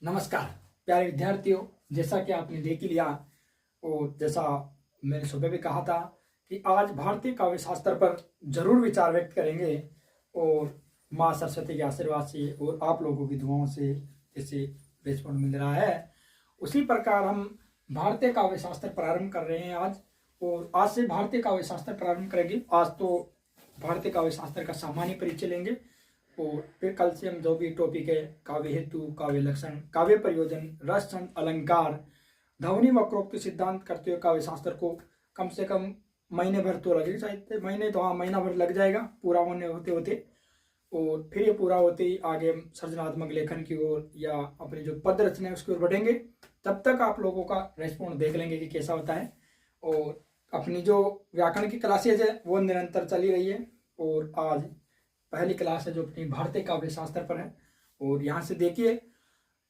नमस्कार प्यारे विद्यार्थियों, जैसा कि आपने देख ही लिया और जैसा मैंने सुबह भी कहा था कि आज भारतीय काव्य शास्त्र पर जरूर विचार व्यक्त करेंगे और माँ सरस्वती के आशीर्वाद से और आप लोगों की दुआओं से जैसे रिस्पॉन्ड मिल रहा है उसी प्रकार हम भारतीय काव्य शास्त्र प्रारंभ कर रहे हैं आज। और आज से भारतीय काव्य शास्त्र प्रारंभ करेंगे। आज तो भारतीय काव्य शास्त्र का सामान्य परिचय लेंगे और फिर कल से हम जो भी टॉपिक है काव्य हेतु, काव्य लक्षण, काव्य प्रयोजन, रस छंद, अलंकार, ध्वनि वक्रोक्ति सिद्धांत करते हुए काव्य शास्त्र को कम से कम महीने भर तो लगेगा, शायद महीने तो हाँ महीना भर लग जाएगा पूरा होने होते होते। और फिर ये पूरा होते ही आगे हम सृजनात्मक लेखन की ओर या अपनी जो पद रचना है उसकी ओर बढ़ेंगे। तब तक आप लोगों का रेस्पॉन्स देख लेंगे कि कैसा होता है। और अपनी जो व्याकरण की क्लासेज है वो निरंतर चली रही है और आज पहली क्लास है जो अपनी भारतीय काव्य शास्त्र पर है। और यहाँ से देखिए,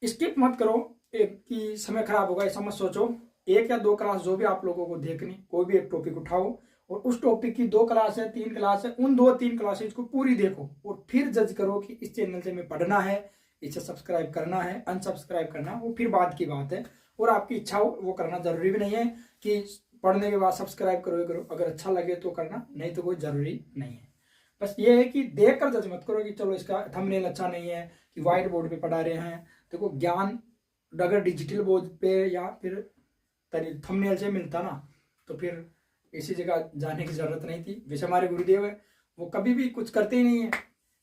स्किप मत करो, एक की समय खराब होगा ऐसा मत सोचो। एक या दो क्लास जो भी आप लोगों को देखनी, कोई भी एक टॉपिक उठाओ और उस टॉपिक की 2 क्लास है 3 क्लास है, उन 2-3 क्लासेज को पूरी देखो और फिर जज करो कि इस चैनल से मैं पढ़ना है, इसे सब्सक्राइब करना है, अनसब्सक्राइब करना वो फिर बाद की बात है। और आपकी इच्छा हो वो करना जरूरी भी नहीं है कि पढ़ने के बाद सब्सक्राइब करो। अगर अच्छा लगे तो करना, नहीं तो कोई जरूरी नहीं है। बस ये है कि देख कर जज मत करो कि चलो इसका थंबनेल अच्छा नहीं है कि व्हाइट बोर्ड पे पढ़ा रहे हैं। देखो ज्ञान अगर डिजिटल बोर्ड पे या फिर थंबनेल से मिलता ना तो फिर इसी जगह जाने की जरूरत नहीं थी। वैसे हमारे गुरुदेव है वो कभी भी कुछ करते ही नहीं है।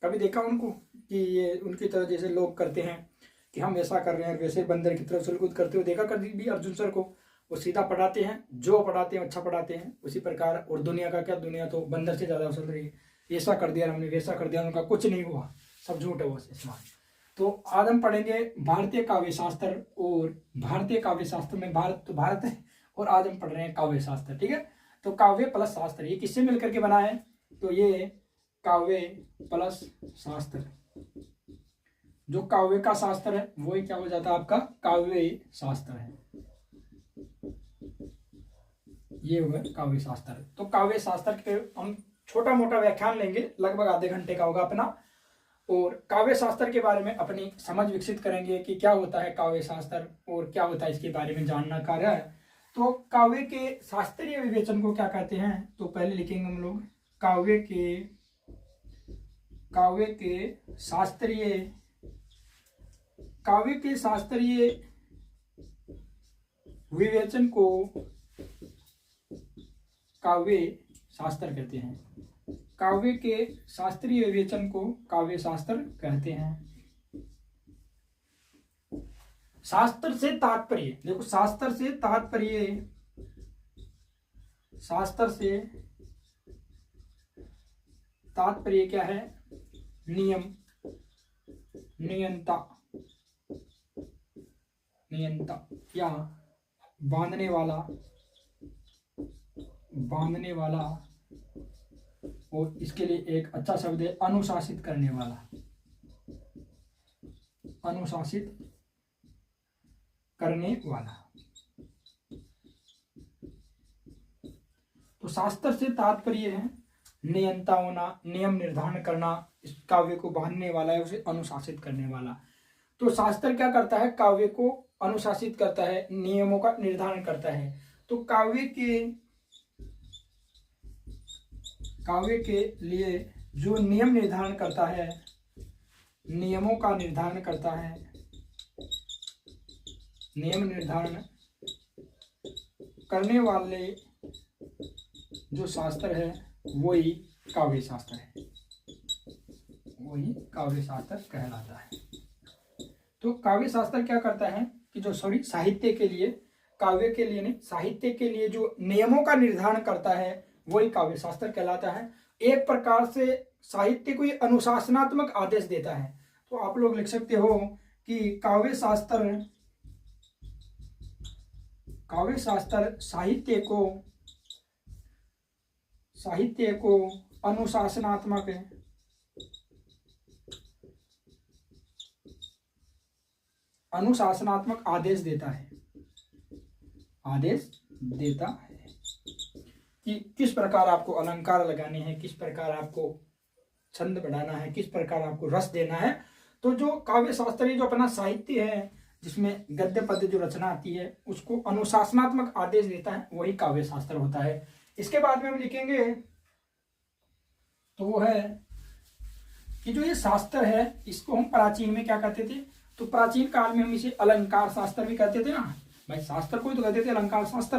कभी देखा उनको कि ये उनकी तरह जैसे लोग करते हैं कि हम ऐसा कर रहे हैं वैसे बंदर की तरफ उछल-कूद करते हुए देखा कर भी अर्जुन सर को। वो सीधा पढ़ाते हैं, जो पढ़ाते हैं अच्छा पढ़ाते हैं उसी प्रकार। और दुनिया का क्या, दुनिया तो बंदर से ज्यादा उछल रही है। ऐसा कर दिया हमने, वैसा कर दिया, उनका कुछ नहीं हुआ, सब झूठ है वो इसमें। तो आज हम पढ़ेंगे भारतीय काव्य शास्त्र। और भारतीय काव्य शास्त्र में भारत तो भारत है और आज हम पढ़ रहे हैं काव्य शास्त्र, ठीक है। तो काव्य प्लस शास्त्र ये किससे मिलकर के बना है? तो ये काव्य प्लस शास्त्र, जो काव्य का शास्त्र है वही क्या हो जाता है आपका काव्य शास्त्र है। ये हुआ काव्य शास्त्र। तो काव्य शास्त्र के हम छोटा मोटा व्याख्यान लेंगे, लगभग आधे घंटे का होगा अपना। और काव्य शास्त्र के बारे में अपनी समझ विकसित करेंगे कि क्या होता है काव्य शास्त्र और क्या होता है इसके बारे में जानना कार्य है। तो काव्य के शास्त्रीय विवेचन को क्या कहते हैं? तो पहले लिखेंगे हम लोग काव्य के शास्त्रीय विवेचन को काव्य शास्त्र कहते हैं। काव्य के शास्त्रीय विवेचन को काव्य शास्त्र कहते हैं। शास्त्र से तात्पर्य, देखो शास्त्र से तात्पर्य क्या है? नियम, नियंता या बांधने वाला। और इसके लिए एक अच्छा शब्द है अनुशासित करने वाला, अनुशासित करने वाला। तो शास्त्र से तात्पर्य है नियंता होना, नियम निर्धारण करना। इस काव्य को बांधने वाला है उसे अनुशासित करने वाला। तो शास्त्र क्या करता है? काव्य को अनुशासित करता है, नियमों का निर्धारण करता है। तो काव्य के लिए जो नियम निर्धारण करता है, नियमों का निर्धारण करता है, नियम निर्धारण करने वाले जो शास्त्र है वही काव्य शास्त्र है, वही काव्य शास्त्र कहलाता है। तो काव्य शास्त्र क्या करता है कि जो साहित्य के लिए, काव्य के लिए नहीं, साहित्य के लिए जो नियमों का निर्धारण करता है वही काव्य शास्त्र कहलाता है। एक प्रकार से साहित्य को अनुशासनात्मक आदेश देता है। तो आप लोग लिख सकते हो कि काव्य शास्त्र साहित्य को अनुशासनात्मक आदेश देता है कि किस प्रकार आपको अलंकार लगाने हैं, किस प्रकार आपको छंद बढ़ाना है, किस प्रकार आपको रस देना है। तो जो काव्य शास्त्री जो अपना साहित्य है जिसमें गद्य पद्य जो रचना आती है उसको अनुशासनात्मक आदेश देता है, वही काव्य शास्त्र होता है। इसके बाद में हम लिखेंगे तो वो है कि जो ये शास्त्र है इसको हम प्राचीन में क्या कहते थे, तो प्राचीन काल में हम इसे अलंकार शास्त्र भी कहते थे ना भाई, शास्त्र को तो कहते थे अलंकार शास्त्र।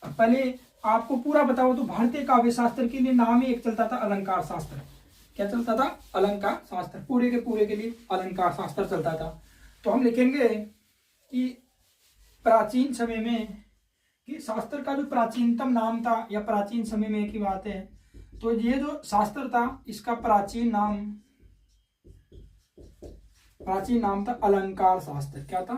अब पहले आपको पूरा बताओ तो भारतीय काव्य शास्त्र के लिए नाम ही एक चलता था अलंकार शास्त्र। क्या चलता था? अलंकार शास्त्र, पूरे के लिए अलंकार शास्त्र चलता था। तो हम लिखेंगे कि प्राचीन समय में कि शास्त्र का जो प्राचीनतम नाम था या प्राचीन समय में की बात है, तो ये जो शास्त्र था इसका प्राचीन नाम था अलंकार शास्त्र। क्या था?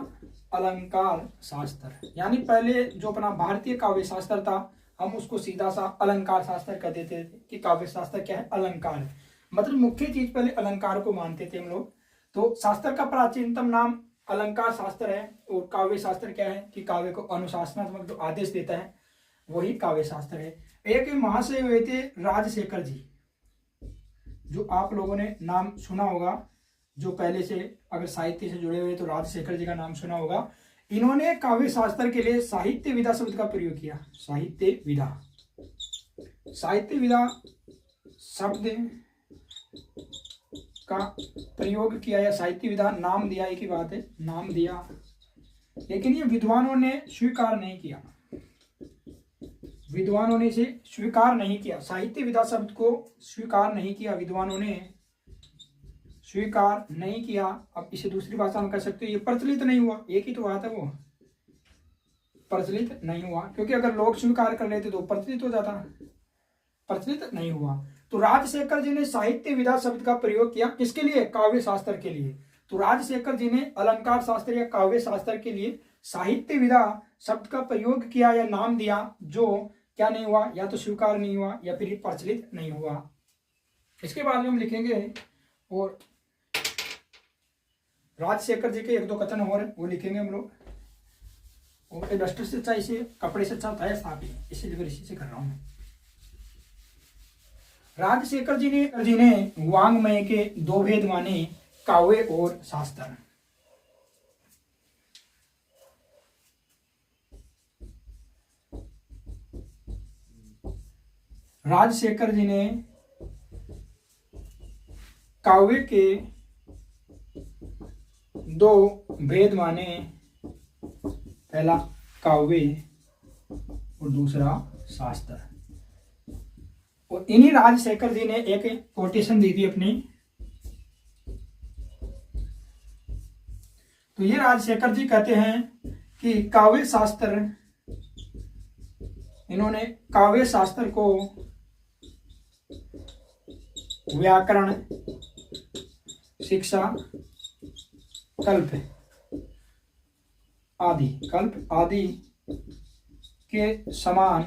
अलंकार शास्त्र। यानी पहले जो अपना भारतीय काव्य शास्त्र था हम उसको सीधा सा अलंकार शास्त्र कह देते थे कि काव्य शास्त्र क्या है? अलंकार है। मतलब मुख्य चीज पहले अलंकार को मानते थे हम लोग। तो शास्त्र का प्राचीनतम नाम अलंकार शास्त्र है और काव्य शास्त्र क्या है कि काव्य को अनुशासनात्मक जो आदेश देता है वही काव्य शास्त्र है। एक महाशय हुए थे राजशेखर जी, जो आप लोगों ने नाम सुना होगा, जो पहले से अगर साहित्य से जुड़े हुए तो राजशेखर जी का नाम सुना होगा। इन्होंने काव्य शास्त्र के लिए साहित्य विधा शब्द का प्रयोग किया। साहित्य विधा शब्द का प्रयोग किया या साहित्य विधा नाम दिया, एक ही बात है, नाम दिया, लेकिन ये विद्वानों ने स्वीकार नहीं किया। विद्वानों ने इसे स्वीकार नहीं किया, साहित्य विधा शब्द को स्वीकार नहीं किया, विद्वानों ने स्वीकार नहीं किया। अब इसे दूसरी भाषा में कह सकते हो ये प्रचलित नहीं हुआ, एक ही तो बात है, वो प्रचलित नहीं हुआ, क्योंकि अगर लोग स्वीकार कर लेते तो प्रचलित हो जाता, प्रचलित नहीं हुआ। तो राजशेखर जी ने साहित्य विधा शब्द का प्रयोग किया, किसके लिए? काव्य शास्त्र के लिए। तो राजशेखर जी ने अलंकार शास्त्र या काव्य शास्त्र के लिए साहित्य विधा शब्द का प्रयोग किया या नाम दिया, जो क्या नहीं हुआ, या तो स्वीकार नहीं हुआ या फिर प्रचलित नहीं हुआ। इसके बाद में हम लिखेंगे और राजशेखर जी के एक दो कथन और वो लिखेंगे हम लोग। और डस्टर से अच्छा इसे कपड़े से अच्छा होता है साफ ही, इसी से कर रहा हूं मैं। राजशेखर जी ने वांग्मय के दो भेद माने, काव्य और शास्त्र। राजशेखर जी ने काव्य के दो भेद माने, पहला काव्य और दूसरा शास्त्र। और इन्हीं राजशेखर जी ने एक कोटेशन दी थी अपनी। तो ये राजशेखर जी कहते हैं कि काव्य शास्त्र, इन्होंने काव्य शास्त्र को व्याकरण, शिक्षा, कल्प आदि के समान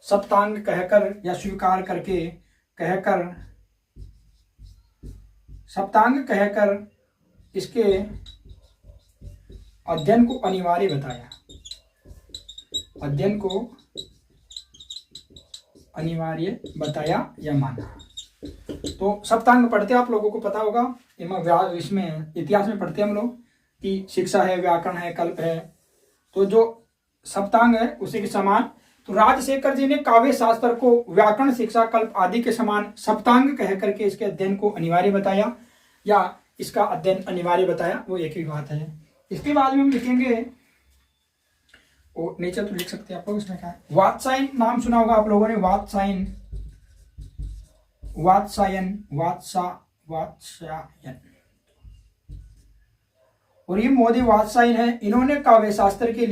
सप्तांग कहकर या स्वीकार करके सप्तांग कहकर इसके अध्ययन को अनिवार्य बताया। अध्ययन को अनिवार्य बताया या माना। तो सप्तांग पढ़ते आप लोगों को पता होगा, इसमें इतिहास में पढ़ते हम लोग कि शिक्षा है, व्याकरण है, कल्प है, तो जो सप्तांग है उसी के समान। तो राजशेखर जी ने काव्य शास्त्र को व्याकरण, शिक्षा, कल्प आदि के समान सप्तांग कह करके इसके अध्ययन को अनिवार्य बताया या इसका अध्ययन अनिवार्य बताया, वो एक ही बात है। इसके बाद में हम लिखेंगे, और नीचे तो लिख सकते हैं आप लोग, इसमें क्या है, वात्सायन नाम सुना होगा आप लोगों ने, वात्सायन। और ये मोदी वात्सायन है। इन्होंने काव्य शास्त्र के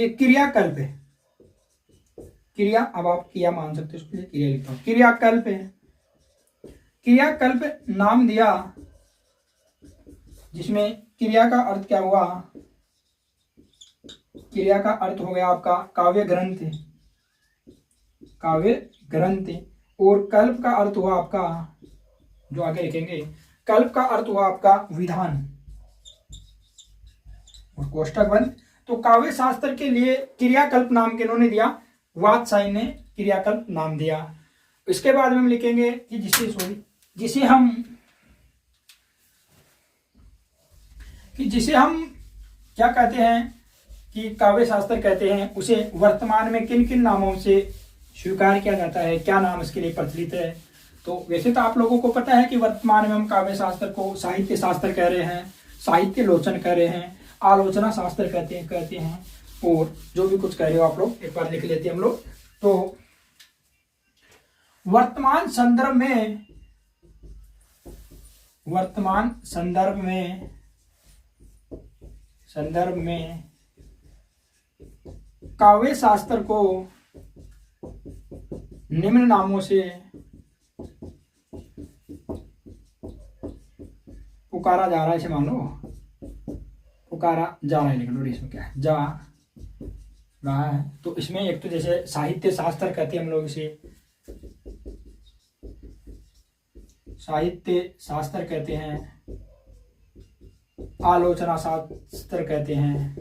क्रियाकल्प है, क्रिया, अब आप क्रिया मान सकते हो, उसके लिए क्रिया लिखता हूं, क्रियाकल्प है, क्रियाकल्प नाम दिया, जिसमें क्रिया का अर्थ क्या हुआ, क्रिया का अर्थ हो गया आपका काव्य ग्रंथ, और कल्प का अर्थ हुआ आपका, जो आगे लिखेंगे, कल्प का अर्थ हुआ आपका विधान। और कोष्टक बंद, तो काव्य शास्त्र के लिए क्रियाकल्प नाम के इन्होंने दिया, वात्स्यायन ने क्रियाकल्प नाम दिया। इसके बाद में हम लिखेंगे कि जिसे हम क्या कहते हैं कि काव्य शास्त्र कहते हैं, उसे वर्तमान में किन किन नामों से स्वीकार किया जाता है, क्या नाम इसके लिए प्रचलित है। तो वैसे तो आप लोगों को पता है कि वर्तमान में हम काव्य शास्त्र को साहित्य शास्त्र कह रहे हैं, साहित्य लोचन कह रहे हैं, आलोचना शास्त्र कहते हैं और जो भी कुछ कह रहे हो आप लोग एक बार लिख लेते हैं हम लोग। तो वर्तमान संदर्भ में काव्य शास्त्र को निम्न नामों से पुकारा जा रहा है। इसे मान लो पुकारा जा रहा है, लिख लो इसमें क्या है, जा रहा है। तो इसमें एक तो जैसे साहित्य शास्त्र कहते हैं हम लोग, इसे साहित्य शास्त्र कहते हैं, आलोचना शास्त्र कहते हैं,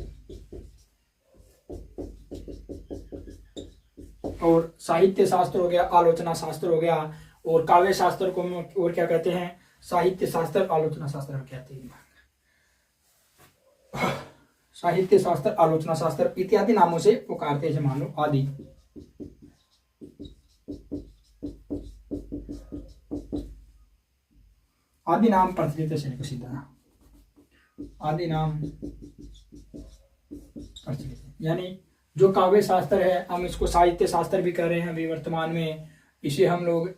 और साहित्य शास्त्र हो गया, आलोचना शास्त्र हो गया, और काव्य शास्त्र को और क्या कहते हैं, साहित्य शास्त्र, आलोचना शास्त्र कहते हैं, साहित्य शास्त्र, आलोचना शास्त्र इत्यादि नामों से पुकारते हैं। मान लो आदि नाम प्रचलित है, सीधा आदि नाम प्रचलित है। यानी जो काव्य शास्त्र है, हम इसको साहित्य शास्त्र भी कह रहे हैं अभी वर्तमान में, इसे हम लोग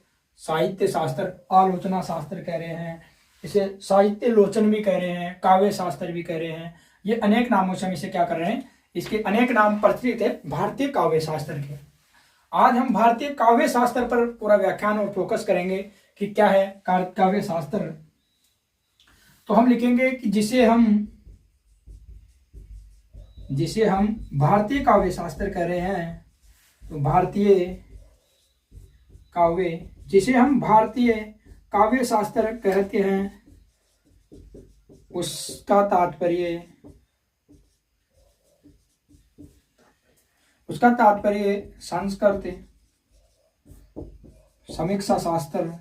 साहित्य शास्त्र, आलोचना शास्त्र कह रहे हैं, इसे साहित्य लोचन भी कह रहे हैं, काव्य शास्त्र भी कह रहे हैं। ये अनेक नामों से हम इसे क्या कर रहे हैं, इसके अनेक नाम प्रचलित है भारतीय काव्य शास्त्र के। आज हम भारतीय काव्य शास्त्र पर पूरा व्याख्यान और फोकस करेंगे कि क्या है काव्य शास्त्र। तो हम लिखेंगे कि जिसे हम भारतीय काव्य शास्त्र कह रहे हैं, तो जिसे हम भारतीय काव्य शास्त्र कहते हैं, उसका तात्पर्य संस्कृत समीक्षा शास्त्र,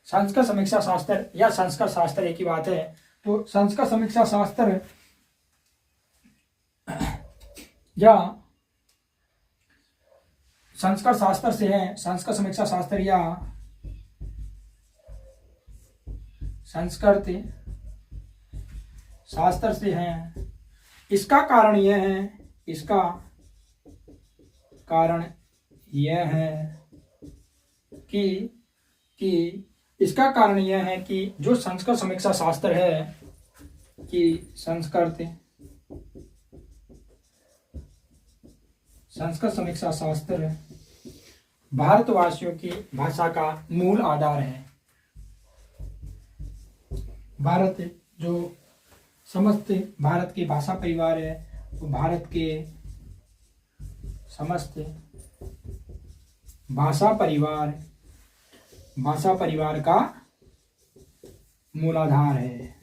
संस्कृत समीक्षा शास्त्र या संस्कृत शास्त्र एक ही बात है। तो संस्कृत समीक्षा शास्त्र या संस्कृत शास्त्र से है, संस्कृत समीक्षा शास्त्र या संस्कृत शास्त्र से है। इसका कारण यह है कि जो संस्कृत समीक्षा शास्त्र है कि संस्कृत समीक्षा शास्त्र भारतवासियों की भाषा का मूल आधार है। भारत जो समस्त भारत के भाषा परिवार है, तो भारत के समस्त भाषा परिवार का मूलाधार है।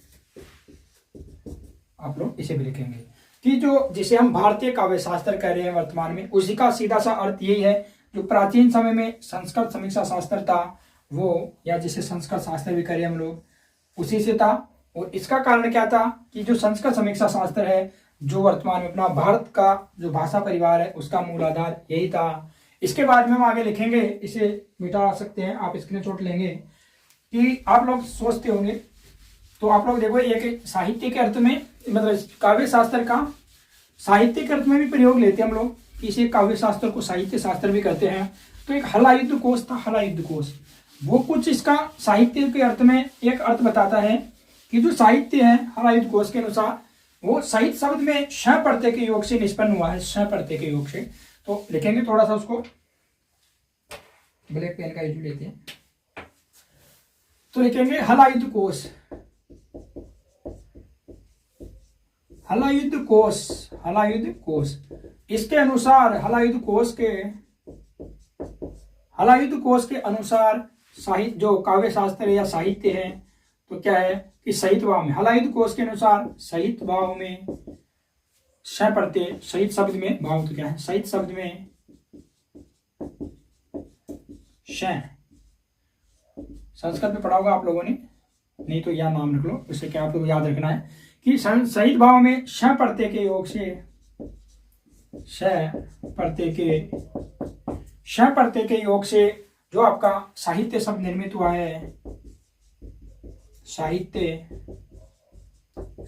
आप लोग इसे भी लिखेंगे कि जिसे हम भारतीय काव्य शास्त्र कह रहे हैं वर्तमान में, उसी का सीधा सा अर्थ यही है। जो प्राचीन समय में संस्कृत समीक्षा शास्त्र था वो, या जिसे संस्कृत शास्त्र भी करें हम लोग, उसी से था। और इसका कारण क्या था कि जो संस्कृत समीक्षा शास्त्र है, जो वर्तमान में अपना भारत का जो भाषा परिवार है, उसका मूलाधार यही था। इसके बाद में हम आगे लिखेंगे, इसे मिटा सकते हैं, आप स्क्रीनशॉट लेंगे कि आप लोग सोचते होंगे। तो आप लोग देखो, एक साहित्य के अर्थ में, मतलब काव्य शास्त्र का साहित्य के अर्थ में भी प्रयोग लेते हैं हम लोग, इसे काव्य शास्त्र को साहित्य शास्त्र भी कहते हैं। तो एक हलायुद्ध कोश था, हलायुद्ध कोश, वो कुछ इसका साहित्य के अर्थ में एक अर्थ बताता है कि जो साहित्य है हलायुद्ध कोश के अनुसार, वो साहित्य शब्द में श प्रत्यय के योग से निष्पन्न हुआ है, श प्रत्यय के योग से। तो लिखेंगे थोड़ा सा उसको, ब्लैक पेन का यूज लेते हैं। तो लिखेंगे हलायुद्ध कोश, हलायुद्ध कोश। इसके अनुसार हलायुद्ध कोश के अनुसार साहित्य जो काव्य शास्त्र या साहित्य है, तो क्या है कि सहित भाव में, हलायुध कोश के अनुसार सहित भाव में श प्रत्यय, सहित शब्द में भाव तो क्या है, सहित शब्द में श। संस्कृत में पढ़ा होगा आप लोगों ने, नहीं तो यह नाम रख लो, उससे क्या आप लोग याद रखना है कि सहित भाव में श प्रत्यय के योग से, श प्रत्यय के योग से जो आपका साहित्य शब्द निर्मित हुआ है, साहित्य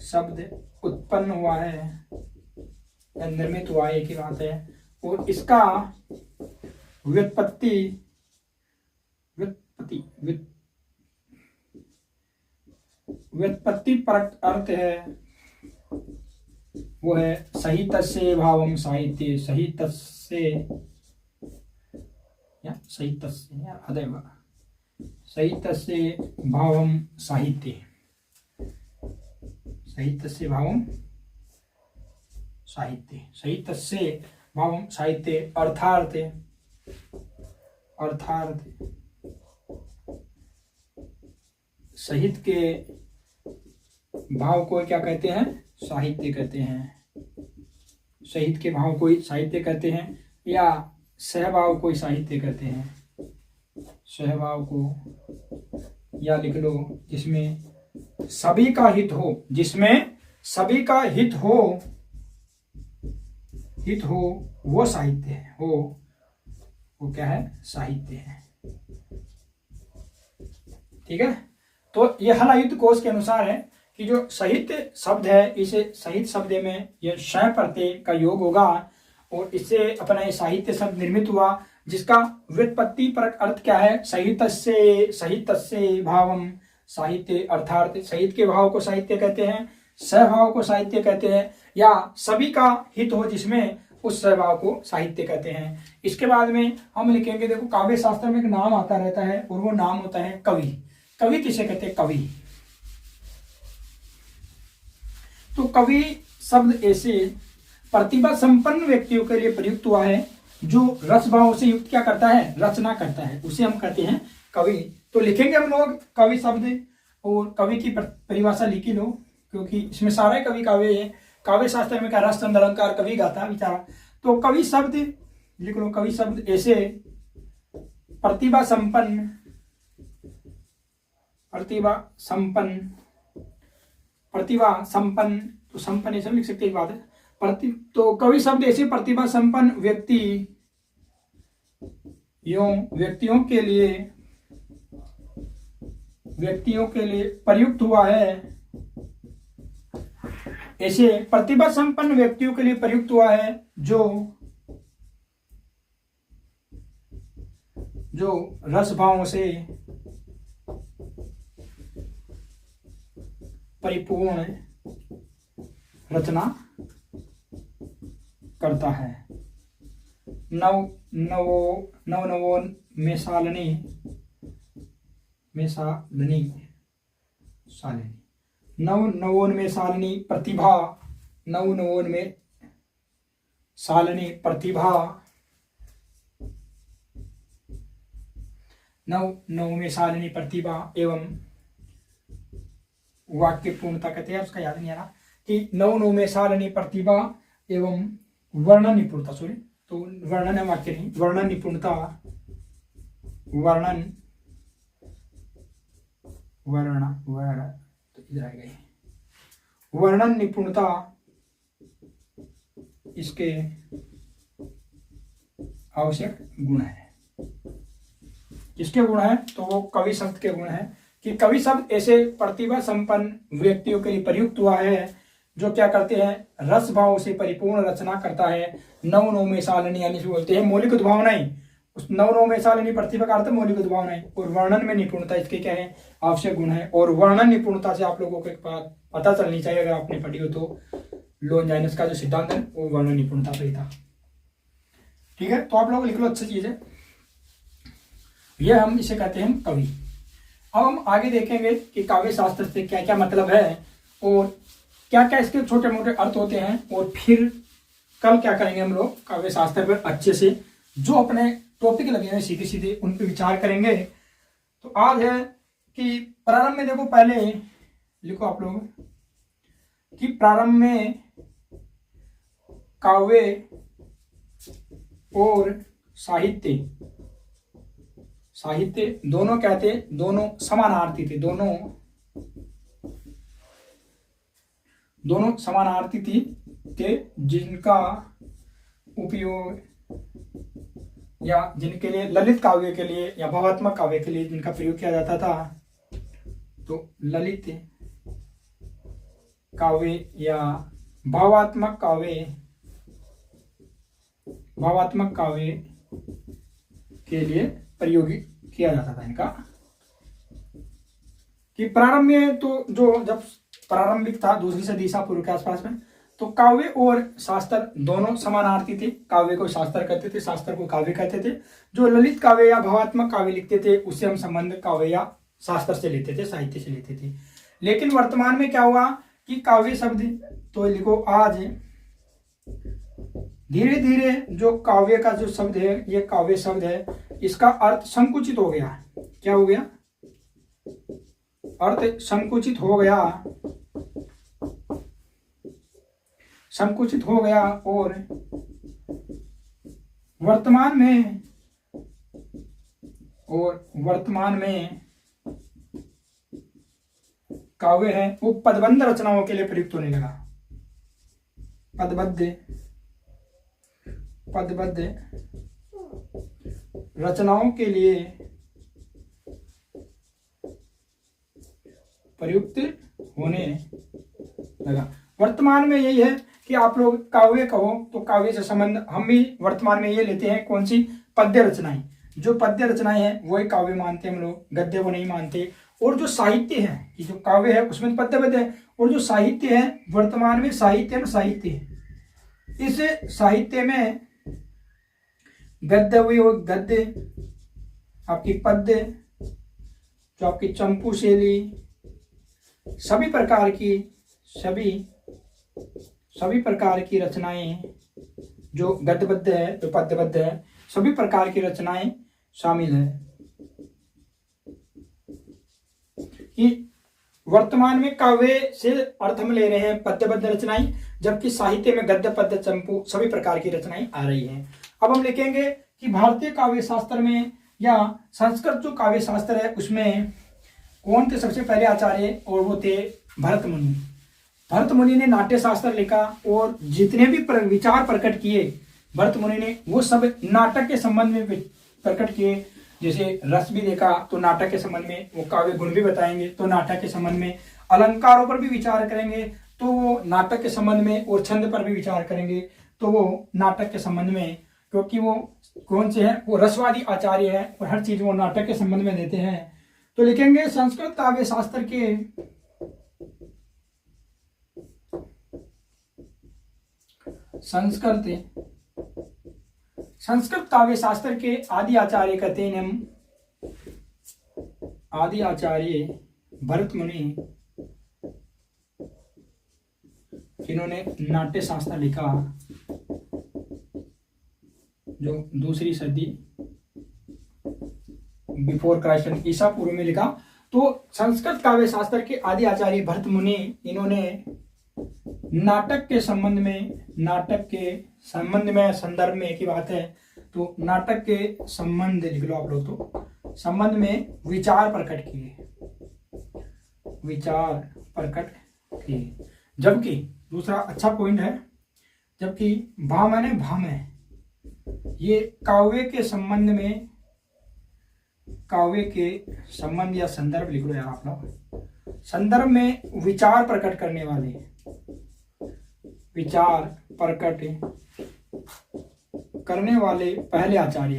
शब्द उत्पन्न हुआ है या निर्मित हुआ है, एक ही बात है, और इसका व्युत्पत्ति परक अर्थ है, वो है सहितस्य भावम साहित्य, सहितस्य भावम साहित्य, सहितस्य भावम साहित्य, सहितस्य भावम साहित्य अर्थार्थ, सहित के भाव को क्या कहते हैं, साहित्य कहते हैं, सहित के भाव को साहित्य कहते हैं, या सहभाव को साहित्य कहते हैं, सहभाव को, या लिख लो जिसमें सभी का हित हो, जिसमें सभी का हित हो वो साहित्य है, वो क्या है, साहित्य है। ठीक है, तो ये हलायुध कोश के अनुसार है कि जो साहित्य शब्द है, इसे साहित्य शब्द में यह श प्रत्यय का योग होगा और इससे अपना ये साहित्य शब्द निर्मित हुआ, जिसका व्युत्पत्ति परक अर्थ क्या है, सहितस्य भावम साहित्य, अर्थात सहित के भाव को साहित्य कहते हैं, सहभाव को साहित्य कहते हैं, या सभी का हित हो जिसमें, उस सहभाव को साहित्य कहते हैं। इसके बाद में हम लिखेंगे, देखो काव्य शास्त्र में एक नाम आता रहता है और वो नाम होता है कवि। कवि किसे कहते हैं, कवि। तो कवि शब्द ऐसे प्रतिभा संपन्न व्यक्तियों के लिए प्रयुक्त हुआ है जो रस भाव से युक्त क्या करता है, रचना करता है, उसे हम कहते हैं कवि। तो लिखेंगे हम लोग कवि शब्द, और कवि की परिभाषा लिखी लो, क्योंकि इसमें सारे कवि काव्य है। काव्य शास्त्र में क्या, रस छंद अलंकार कवि गाथा विचारा। तो कवि शब्द लिख लो, कवि शब्द ऐसे प्रतिभा संपन्न, तो संपन्न ऐसे लिख सकते एक बात है, तो कवि शब्द ऐसे प्रतिभा संपन्न व्यक्ति व्यक्तियों के लिए प्रयुक्त हुआ है, ऐसे प्रतिभा संपन्न व्यक्तियों के लिए प्रयुक्त हुआ है जो रस भावों से परिपूर्ण रचना करता है। नवोन मेसालनी प्रतिभा, नवोन में सालनी प्रतिभा, नव में सालनी प्रतिभा एवं वाक्य पूर्णता कहते हैं, उसका याद नहीं आ रहा कि नव में सालनी प्रतिभा एवं वर्णन निपुणता, सॉरी, तो वर्णन है वाक्य नहीं, वर्णन निपुणता, तो इधर आ गए, वर्णन निपुणता इसके आवश्यक गुण है। किसके गुण है, तो वो कवि शब्द के गुण है कि कवि शब्द ऐसे प्रतिभा संपन्न व्यक्तियों के लिए प्रयुक्त हुआ है जो क्या करते हैं, रस भाव से परिपूर्ण रचना करता है। नव में सालनी, यानी बोलते हैं मौलिक उद्भावना ही, उस नव में सालनी प्रतिभा का अर्थ मौलिक उद्भावना है, और वर्णन में निपुणता इसके क्या है, आवश्यक गुण है। और वर्णन निपुणता से आप लोगों को एक बात पता चलनी चाहिए, अगर आपने पढ़ी हो तो, लोनजाइनस का जो सिद्धांत है वो वर्णन निपुणता पे था। ठीक है, तो आप लोग लिख लो, अच्छी चीज है ये, हम इसे कहते हैं कवि। अब हम आगे देखेंगे कि काव्य शास्त्र से क्या क्या मतलब है और क्या क्या इसके छोटे मोटे अर्थ होते हैं, और फिर कल क्या करेंगे हम लोग काव्य शास्त्र पर अच्छे से जो अपने टॉपिक लगे हैं सीधे सीधे उन पर विचार करेंगे। तो आज है कि प्रारंभ में देखो, पहले लिखो आप लोग कि प्रारंभ में काव्य और साहित्य दोनों क्या थे, दोनों समानार्थी थे, दोनों समानार्थी थे, जिनका उपयोग या जिनके लिए ललित काव्य के लिए या भावात्मक काव्य के लिए जिनका प्रयोग किया जाता था, तो ललित काव्य या भावात्मक काव्य के लिए प्रयोग किया जाता था इनका। कि प्रारंभ में तो जो जब प्रारंभिक था, दूसरी सदी ईसा पूर्व के आसपास में, तो काव्य और शास्त्र दोनों समानार्थी थे। काव्य को शास्त्र कहते थे, शास्त्र को काव्य कहते थे। जो ललित काव्य या भावात्मक काव्य लिखते थे उससे हम संबंध काव्य या शास्त्र से लेते थे, साहित्य से लेते थे। लेकिन वर्तमान में क्या हुआ कि काव्य शब्द, तो लिखो आज धीरे धीरे जो काव्य का जो शब्द है, ये काव्य शब्द है, इसका अर्थ संकुचित हो गया। क्या हो गया? अर्थ संकुचित हो गया, और वर्तमान में काव्य है वो पदबंध रचनाओं के लिए प्रयुक्त होने लगा। पदबद्ध रचनाओं के लिए प्रयुक्त होने लगा। वर्तमान में यही है कि आप लोग काव्य कहो तो काव्य से संबंध हम भी वर्तमान में ये लेते हैं, कौन सी? पद्य रचनाएं। जो पद्य रचनाएं हैं वही काव्य मानते हैं हम लोग, गद्य को नहीं मानते। और जो साहित्य है, कि जो काव्य है उसमें पद्य है, और जो साहित्य है वर्तमान में साहित्य इस साहित्य में गद्य हुई और गद्य, आपकी पद्य, जो आपकी चंपू शैली, सभी प्रकार की रचनाएं, जो गद्यबद्ध है, जो पद्यबद्ध है, सभी प्रकार की रचनाएं शामिल है। कि वर्तमान में काव्य से अर्थ हम ले रहे हैं पद्यबद्ध रचनाएं, जबकि साहित्य में गद्य, पद्य, चंपू सभी प्रकार की रचनाएं आ रही हैं। अब हम लिखेंगे कि भारतीय काव्य शास्त्र में या संस्कृत जो काव्य शास्त्र है उसमें कौन थे सबसे पहले आचार्य, और वो थे भरत मुनि। भरत मुनि ने नाट्य शास्त्र लिखा और जितने भी विचार प्रकट किए भरत मुनि ने, वो सब नाटक के संबंध में प्रकट किए। जैसे रस भी देखा तो नाटक के संबंध में, वो काव्य गुण भी बताएंगे तो नाटक के संबंध में, अलंकारों पर भी विचार करेंगे तो वो नाटक के संबंध में, और छंद पर भी विचार करेंगे तो वो नाटक के संबंध में, क्योंकि वो कौन से हैं? वो रसवादी आचार्य हैं और हर चीज वो नाटक के संबंध में देते हैं। तो लिखेंगे संस्कृत काव्य शास्त्र के आदि आचार्य कहते हैं हम, आदि आचार्य भरत मुनि, जिन्होंने नाट्य शास्त्र लिखा, जो दूसरी सदी बिफोर क्राइस्ट, ईसा पूर्व में लिखा। तो संस्कृत काव्य शास्त्र के आदि आचार्य भरत मुनि, इन्होंने नाटक के संबंध में संदर्भ में एक ही बात है, तो नाटक के संबंध लिख लो आप लोग, तो संबंध में विचार प्रकट किए। जबकि दूसरा अच्छा पॉइंट है, जबकि भाम है, ये काव्य के संबंध या संदर्भ लिख लो यार आप लोग। संदर्भ में विचार प्रकट करने वाले पहले आचार्य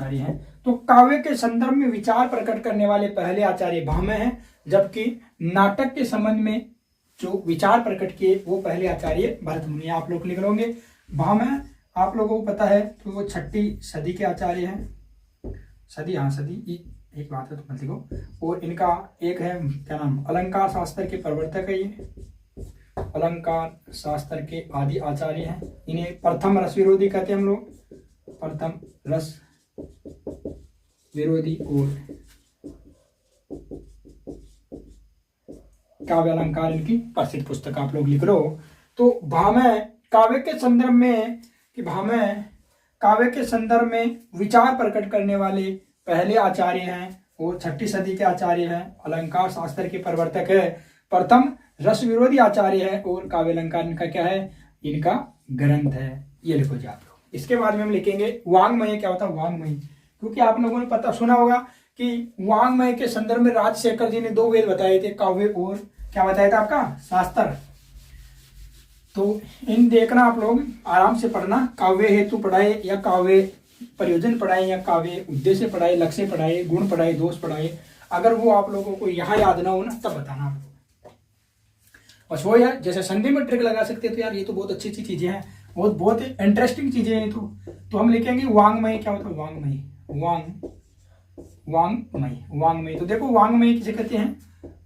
हैं। तो काव्य के संदर्भ में विचार प्रकट करने वाले पहले आचार्य भामह हैं, जबकि नाटक के संबंध में जो विचार प्रकट किए वो पहले आचार्य भरत मुनि। आप लोग लिख लोगे भामह, आप लोगों को पता है तो वो 6ठी सदी के आचार्य हैं। सदी एक बात है तो मत लिखो। और इनका एक है क्या नाम, अलंकार शास्त्र के प्रवर्तक है, ये अलंकार शास्त्र के आदि आचार्य हैं। इन्हें प्रथम रस विरोधी कहते हैं हम लोग, प्रथम रस विरोधी और काव्य अलंकार इनकी प्रसिद्ध पुस्तक आप लोग लिख लो। तो भामह काव्य के संदर्भ में काव्य के संदर्भ में विचार प्रकट करने वाले पहले आचार्य हैं और 6ठी सदी के आचार्य हैं। अलंकार शास्त्र के प्रवर्तक है। प्रथम रस विरोधी आचार्य है और काव्य अलंकार इनका क्या है, इनका ग्रंथ है। ये लिखो जी आप लोग। इसके बाद में हम लिखेंगे वांग्मय। क्या होता है वांग्मय, क्योंकि आप लोगों ने पता सुना होगा कि वांग्मय के संदर्भ में राजशेखर जी ने 2 वेद बताए थे, काव्य और क्या बताया था आपका शास्त्र। तो इन देखना आप लोग आराम से पढ़ना, काव्य हेतु पढ़ाए या काव्य प्रयोजन पढ़ाए या काव्य उद्देश्य पढ़ाए, लक्ष्य पढ़ाए, गुण पढ़ाए, दोष पढ़ाए। अगर वो आप लोगों को यहाँ याद ना हो ना तब बताना आप लोग। बस वो यार जैसे संधि में ट्रिक लगा सकते तो यार ये तो बहुत अच्छी अच्छी चीजें हैं, बहुत इंटरेस्टिंग चीजें हैं। तो हम लिखेंगे वांग्मय। क्या होता है वांग्मय, वांग्मय। तो देखो वांग्मय किसे कहते हैं,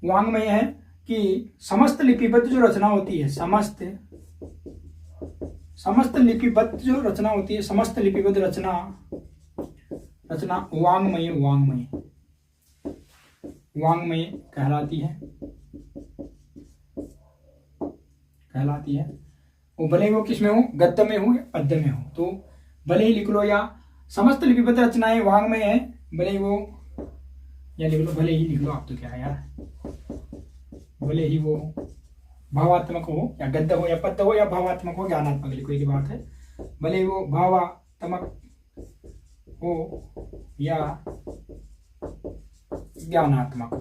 वांग्मय है कि समस्त लिपिबद्ध जो रचना होती है, समस्त लिपिबद्ध जो रचना होती है, समस्त लिपिबद्ध रचना वांग्मय कहलाती है। वो भले ही वो किसमें हो, गद्य में हो या पद्य में हो, तो भले ही लिख लो या समस्त लिपिबद्ध रचनाएं वांग्मय है, भले ही वो या लिख लो, भले ही लिख लो आप तो क्या है यार, भले ही वो भावात्मक हो या गद्य हो या पद्य हो या भावात्मक हो, ज्ञानात्मक लिखो की बात है। भले ही वो भावात्मक हो या ज्ञानात्मक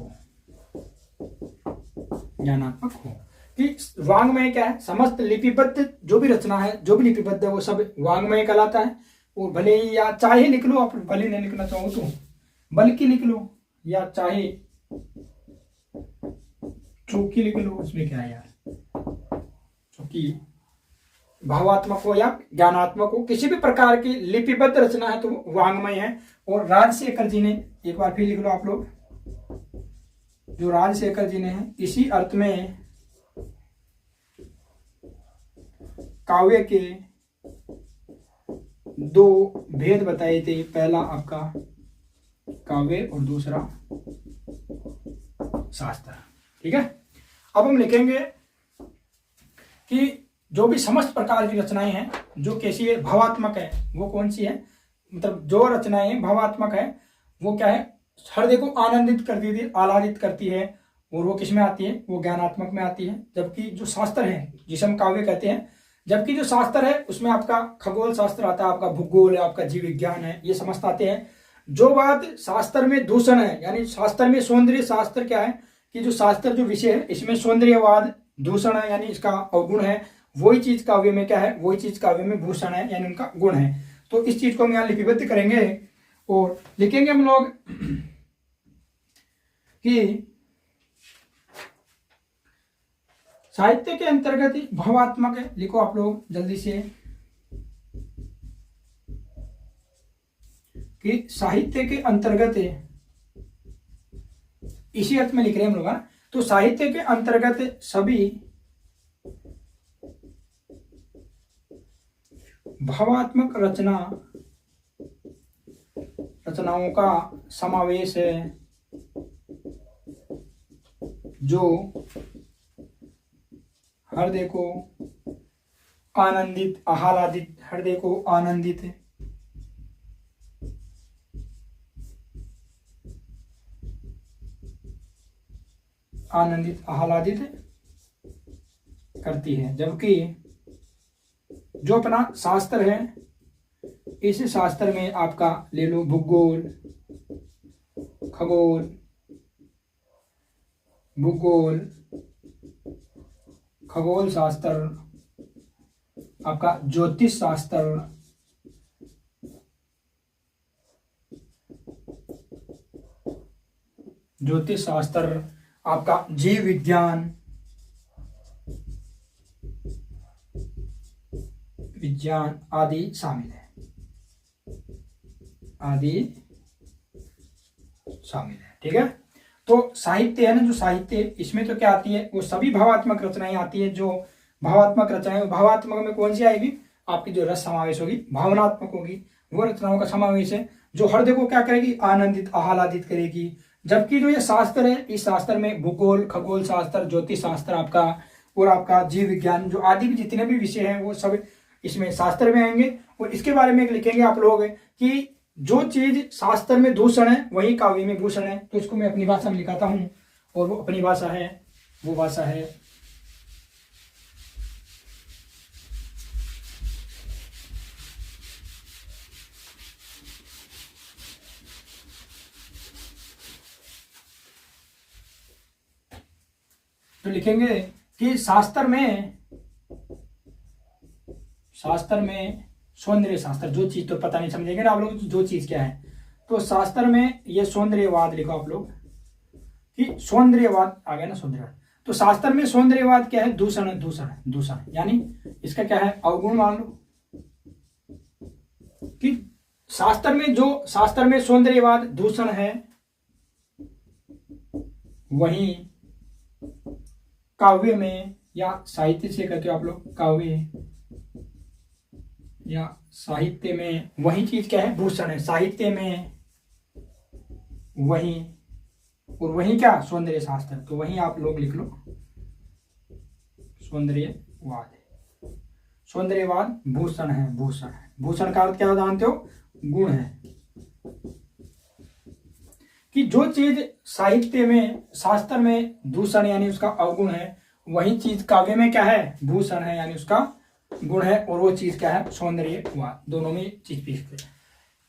हो कि वांग्मय क्या है, समस्त लिपिबद्ध जो भी रचना है, जो भी लिपिबद्ध है वो सब वांग्मय कहलाता है। और भले ही या चाहे लिख लो, आप भले नहीं लिखना चाहो तो बल्कि लिख लो या चाहे चूंकि लिख लो, उसमें क्या है यार, चूंकि भावात्मक हो या ज्ञानात्मक हो, किसी भी प्रकार की लिपिबद्ध रचना है तो वांग्मय है। और राजशेखर जी ने, एक बार फिर लिख लो आप लोग, जो राजशेखर जी ने है, इसी अर्थ में काव्य के 2 भेद बताए थे। पहला आपका काव्य और दूसरा शास्त्र। ठीक है, अब हम लिखेंगे कि जो भी समस्त प्रकार की रचनाएं हैं जो कैसी है, भावात्मक है, वो कौन सी है, मतलब जो रचनाएं भावात्मक है वो क्या है, हृदय को आनंदित करती थी, आह्लादित करती है। और वो किस में आती है, वो ज्ञानात्मक में आती है। जबकि जो शास्त्र है जिसे हम काव्य कहते हैं, जबकि जो शास्त्र है उसमें आपका खगोल शास्त्र आता है, आपका भूगोल है, आपका जीव विज्ञान है, ये समस्त आते हैं। जो बात शास्त्र में दूषण है, यानी शास्त्र में सौंदर्य, शास्त्र क्या है कि जो शास्त्र जो विषय है इसमें सौंदर्यवाद दूषण है, यानी इसका अवगुण है, वही चीज काव्य में क्या है, वही चीज काव्य में भूषण है, यानी उनका गुण है। तो इस चीज को हम यहाँ लिपिबद्ध करेंगे और लिखेंगे हम लोग कि साहित्य के अंतर्गत भावात्मक है। लिखो आप लोग जल्दी से कि साहित्य के अंतर्गत है, इसी अर्थ में लिख रहे हैं हम लोग। तो साहित्य के अंतर्गत सभी भावात्मक रचनाओं का समावेश है जो हृदय को आनंदित, आह्लादित, हृदय को आनंदित आह्लादित करती है। जबकि जो अपना शास्त्र है, इस शास्त्र में आपका ले लो भूगोल, खगोल, भूगोल, खगोल शास्त्र, आपका ज्योतिष शास्त्र, आपका जीव विज्ञान आदि शामिल है, ठीक है। तो साहित्य है ना, जो साहित्य इसमें तो क्या आती है, वो सभी भावात्मक रचनाएं आती है। जो भावात्मक रचनाएं, भावात्मक में कौन सी आएगी, आपकी जो रस समावेश होगी, भावनात्मक होगी, वो रचनाओं का समावेश है। जो हृदय को क्या करेगी, आनंदित आह्लादित करेगी। जबकि जो ये शास्त्र है, इस शास्त्र में भूगोल, खगोल शास्त्र, ज्योतिष शास्त्र आपका और आपका जीव विज्ञान जो आदि भी जितने भी विषय हैं वो सब इसमें शास्त्र में आएंगे। और इसके बारे में लिखेंगे आप लोग कि जो चीज शास्त्र में दूषण है वही काव्य में भूषण है। तो इसको मैं अपनी भाषा में लिखाता हूं, और वो अपनी भाषा है, वो भाषा है तो लिखेंगे कि शास्त्र में सौंदर्य शास्त्र, जो चीज तो पता नहीं समझेंगे ना आप लोग जो चीज क्या है। तो शास्त्र में ये सौंदर्यवाद लिखो आप लोग कि सौंदर्यवाद आ गया ना, सौंदर्यवाद। तो शास्त्र में सौंदर्यवाद क्या है, दूषण है, दूषण यानी इसका क्या है, अवगुण मान लो कि शास्त्र में सौंदर्यवाद दूषण है, वहीं काव्य में या साहित्य से कहते हो आप लोग, काव्य या साहित्य में वही चीज क्या है, भूषण है। साहित्य में वही, और वही क्या, सौंदर्य शास्त्र। तो वही आप लोग लिख लो सौंदर्यवाद। सौंदर्यवाद भूषण है, भूषण का अर्थ क्या जानते हो, गुण है। कि जो चीज साहित्य में, शास्त्र में दूषण यानी उसका अवगुण है, वही चीज काव्य में क्या है, भूषण है यानी उसका गुण है, और वो चीज क्या है, सौंदर्यवाद। दोनों में चीज पीछते हैं।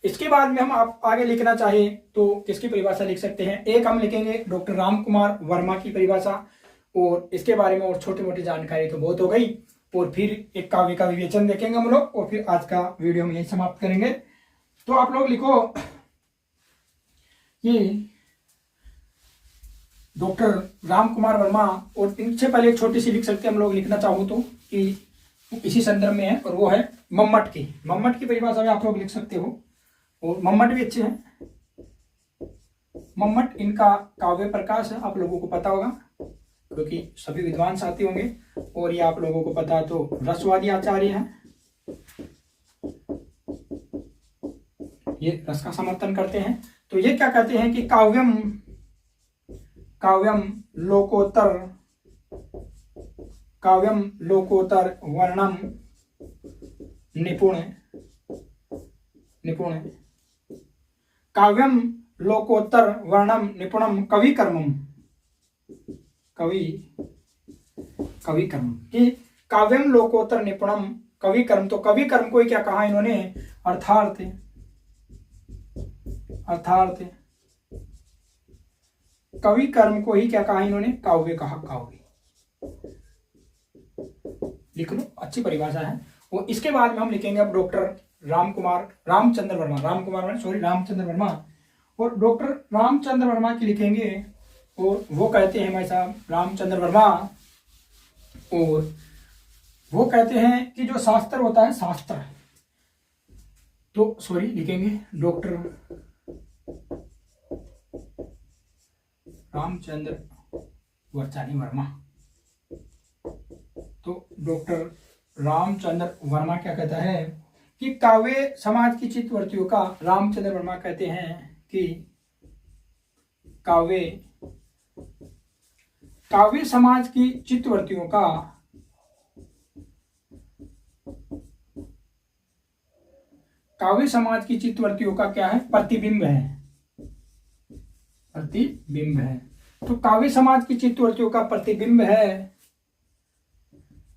इसके बाद में हम आप आगे लिखना चाहे तो किसकी परिभाषा लिख सकते हैं। एक हम लिखेंगे डॉक्टर राम कुमार वर्मा की परिभाषा, और इसके बारे में और छोटी मोटी जानकारी तो बहुत हो गई। और फिर एक काव्य का विवेचन देखेंगे हम लोग, और फिर आज का वीडियो में यही समाप्त करेंगे। तो आप लोग लिखो कि डॉक्टर राम कुमार वर्मा, और इनसे पहले एक छोटी सी लिख सकते हैं हम लोग, लिखना चाहूँ तो, कि इसी संदर्भ में है, और वो है मम्मट की परिभाषा में आप लोग लिख सकते हो। और मम्मट भी अच्छे हैं। मम्मट इनका काव्य प्रकाश है, आप लोगों को पता होगा क्योंकि सभी विद्वान साथी होंगे, और ये आप लोगों को पता है तो रसवादी आचार्य हैं, ये रस का समर्थन करते हैं। तो ये क्या कहते हैं कि काव्यम लोकोत्तर वर्णम निपुण, काव्यम लोकोत्तर वर्णम निपुणम कवि कर्मम कि काव्यम लोकोत्तर निपुणम कवि कर्म। तो कवि कर्म को ही क्या कहा इन्होंने, अर्थार्थ कवि कर्म को ही क्या कहा इन्होंने, काव्य कहा, काव्य। लिख लो, अच्छी परिभाषा है। और इसके बाद में हम लिखेंगे अब डॉक्टर रामचंद्र वर्मा, और डॉक्टर रामचंद्र वर्मा की लिखेंगे। और वो कहते हैं भाई साहब रामचंद्र वर्मा, और वो कहते हैं कि जो शास्त्र होता है, लिखेंगे डॉक्टर रामचंद्र वर्मा। तो डॉक्टर रामचंद्र वर्मा क्या कहता है कि काव्य समाज की चित्तवृत्तियों का, रामचंद्र वर्मा कहते हैं कि काव्य समाज की चित्तवृत्तियों का क्या है, प्रतिबिंब है। तो काव्य समाज की चित्तवृत्तियों का प्रतिबिंब है,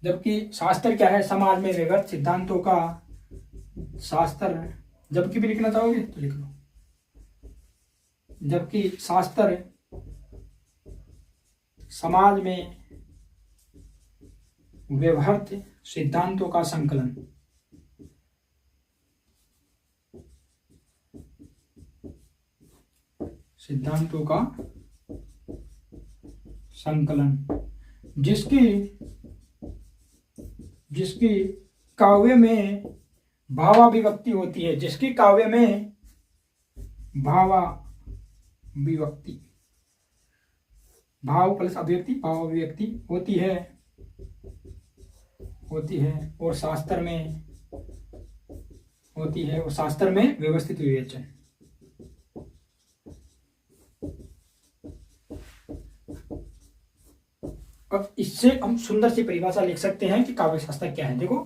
जबकि शास्त्र क्या है, समाज में विवृत सिद्धांतों का शास्त्र। जबकि भी लिखना चाहोगे तो लिख लो, जबकि शास्त्र समाज में व्यवहार सिद्धांतों का संकलन। जिसकी काव्य में भावाभिव्यक्ति होती है, भाव प्लस अभिव्यक्ति होती है, और शास्त्र में व्यवस्थित विवेचन। अब इससे हम सुंदर सी परिभाषा लिख सकते हैं कि काव्य शास्त्र क्या है। देखो,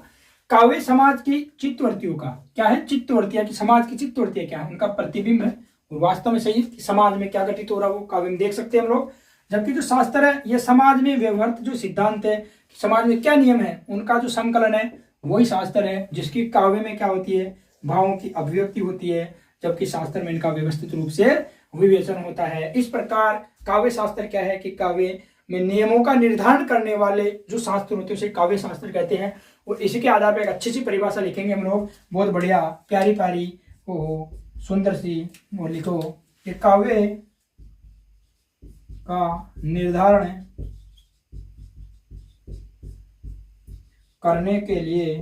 काव्य समाज की चित्तवृत्तियों का क्या है, चित्तवृत्तियां कि समाज की चित्तवृत्तियां क्या है, उनका प्रतिबिंब है। और वास्तव में सही कि समाज में क्या घटित हो रहा है वो काव्य में देख सकते हैं हम लोग। जबकि जो शास्त्र है ये समाज में व्यवहारिक जो सिद्धांत है, समाज में क्या नियम है, उनका जो संकलन है वही शास्त्र है, जिसकी काव्य में क्या होती है, भावों की अभिव्यक्ति होती है, जबकि शास्त्र में इनका व्यवस्थित रूप से विवेचन होता है। इस प्रकार काव्य शास्त्र क्या है कि काव्य में नियमों का निर्धारण करने वाले जो शास्त्र होते हैं उसे काव्य शास्त्र कहते हैं। और इसी के आधार पर एक अच्छी सी परिभाषा लिखेंगे हम लोग, बहुत बढ़िया प्यारी प्यारी वो सुंदर सी, वो लिखो कि काव्य का निर्धारण करने के लिए,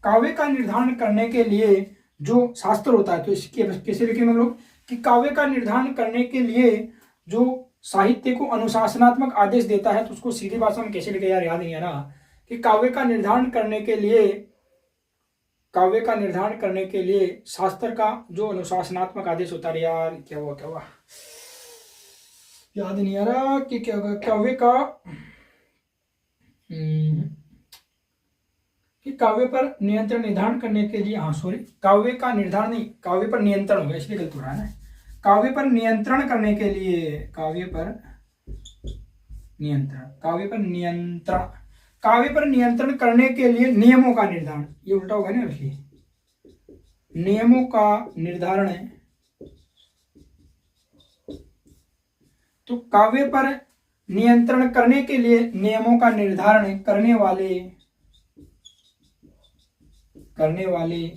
काव्य का निर्धारण करने के लिए जो शास्त्र होता है, तो इसके कैसे लिखेंगे हम लोग कि काव्य का निर्धारण करने के लिए जो साहित्य को अनुशासनात्मक आदेश देता है, तो उसको सीधी भाषा में कैसे लिखे यार, याद नहीं आ रहा कि काव्य का निर्धारण करने के लिए, काव्य का निर्धारण करने के लिए शास्त्र का जो अनुशासनात्मक आदेश होता है, यार क्या हुआ याद नहीं आ रहा कि क्या होगा, काव्य का कि काव्य पर नियंत्रण निर्धारण करने के लिए, हाँ सॉरी, काव्य का निर्धारण नहीं, काव्य पर नियंत्रण होगा, इसलिए गलत हो रहा है ना। काव्य पर नियंत्रण करने के लिए, काव्य पर नियंत्रण, काव्य पर नियंत्रण, काव्य पर नियंत्रण करने के लिए नियमों का निर्धारण, ये उल्टा होगा ना, इसलिए नियमों का निर्धारण है। तो काव्य पर नियंत्रण करने के लिए नियमों का निर्धारण करने वाले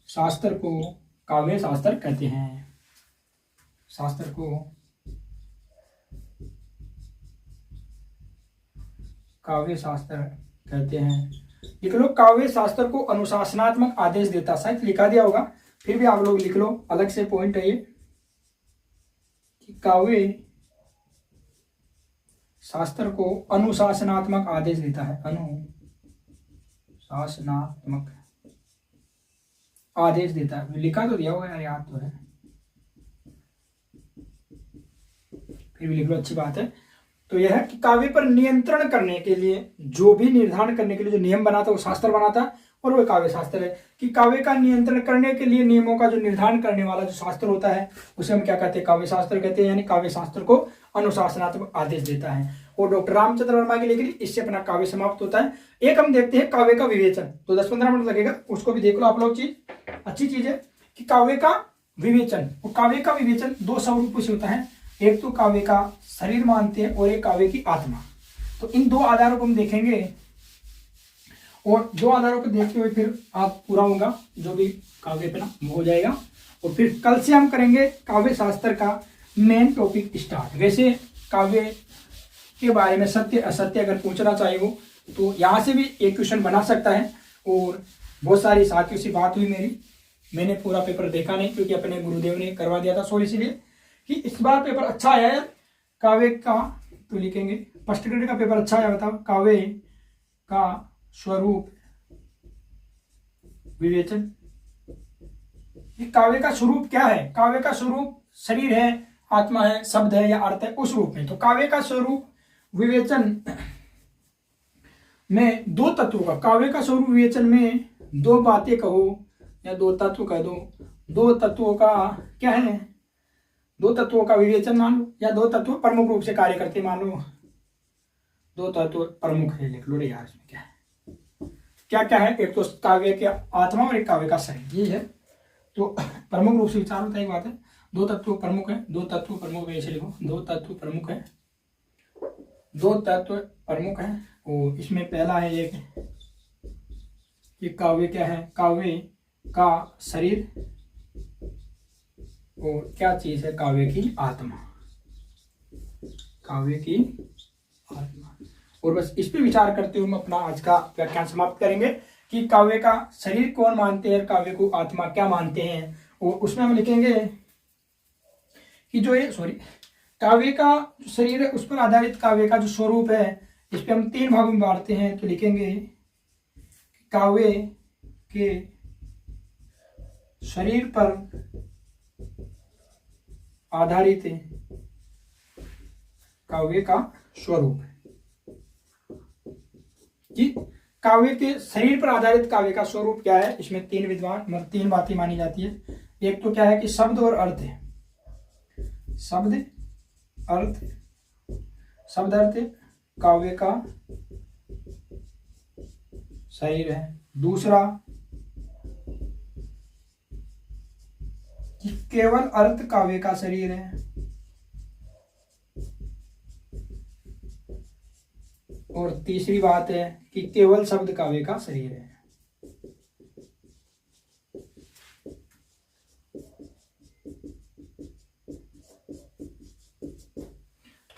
शास्त्र को काव्य शास्त्र कहते हैं। शास्त्र को काव्य शास्त्र कहते हैं। लिख लो, काव्य शास्त्र को अनुशासनात्मक आदेश देता, शायद लिखा दिया होगा, फिर भी आप लोग लिख लो, अलग से पॉइंट है ये कि काव्य शास्त्र को अनुशासनात्मक आदेश देता है, अनुशासनात्मक आदेश देता है। लिखा तो दिया हुआ है, याद तो है, फिर भी लिख लो, अच्छी बात है। तो यह है कि काव्य पर नियंत्रण करने के लिए, जो भी निर्धारण करने के लिए जो नियम बनाता है वो शास्त्र बनाता है, और वो काव्य शास्त्र है। कि काव्य का नियंत्रण करने के लिए नियमों का जो निर्धारण करने वाला जो शास्त्र होता है उसे हम क्या कहते हैं, काव्य शास्त्र कहते हैं। यानी काव्य शास्त्र को अनुशासनात्मक आदेश देता है। और डॉक्टर रामचंद्र वर्मा की लिखी, इससे अपना काव्य समाप्त होता है। एक हम देखते हैं काव्य का विवेचन, तो 10-15 मिनट लगेगा, उसको भी देख लो आप लोग। चीज अच्छी चीज है कि काव्य का विवेचन, और काव्य का विवेचन दो स्वरूपों से होता है, एक तो काव्य का शरीर मानते हैं और एक काव्य की आत्मा। तो इन दो आधारों को हम देखेंगे, और दो आधारों को देखते हुए फिर आप पूरा होगा जो भी काव्य पे ना हो जाएगा। और फिर कल से हम करेंगे काव्य शास्त्र का मेन टॉपिक स्टार्ट। वैसे काव्य के बारे में सत्य असत्य अगर पूछना चाहिए हो तो यहाँ से भी एक क्वेश्चन बना सकता है। और बहुत सारी साथियों से बात हुई मेरी, मैंने पूरा पेपर देखा नहीं क्योंकि अपने गुरुदेव ने करवा दिया था, सो इसलिए कि इस बार पेपर अच्छा आया है काव्य का। तो लिखेंगे फर्स्ट ग्रेड का पेपर अच्छा आया, बताओ काव्य का स्वरूप विवेचन। काव्य का स्वरूप क्या है, काव्य का स्वरूप शरीर है, आत्मा है, शब्द है या अर्थ है, उस रूप में। तो काव्य का स्वरूप विवेचन में दो तत्वों का, काव्य का स्वरूप विवेचन में दो बातें कहो या दो तत्व कह दो, दो तत्वों का क्या है, दो तत्वों का विवेचन मान लो, या दो तत्व प्रमुख रूप से कार्य करते मान लो। दो तत्व प्रमुख है, लिख लो रे यार, इसमें क्या है, क्या क्या है, एक तो काव्य के आत्मा और एक काव्य का शरीर, ये है। तो प्रमुख रूप से विचार होता है, एक बात है, दो तत्व प्रमुख है, दो तत्व प्रमुख है, ऐसे लिखो, दो तत्व प्रमुख है, दो तत्व प्रमुख है। और इसमें पहला है एक कि काव्य क्या है, काव्य का शरीर, और क्या चीज है, काव्य की आत्मा, काव्य की आत्मा। और बस इस पे विचार करते हुए हम अपना आज का व्याख्यान समाप्त करेंगे कि काव्य का शरीर कौन मानते हैं, काव्य को आत्मा क्या मानते हैं। और उसमें हम लिखेंगे कि जो ये काव्य का शरीर है उस पर आधारित काव्य का जो स्वरूप है, इस पे हम तीन भागों में बांटते हैं। तो लिखेंगे काव्य के शरीर पर आधारित काव्य का स्वरूप कि काव्य के शरीर पर आधारित काव्य का स्वरूप क्या है। इसमें तीन बातें मानी जाती है। एक तो क्या है कि शब्द और अर्थ है, शब्द अर्थ काव्य का शरीर है। दूसरा कि केवल अर्थ काव्य का शरीर है। और तीसरी बात है कि केवल शब्द काव्य का शरीर है।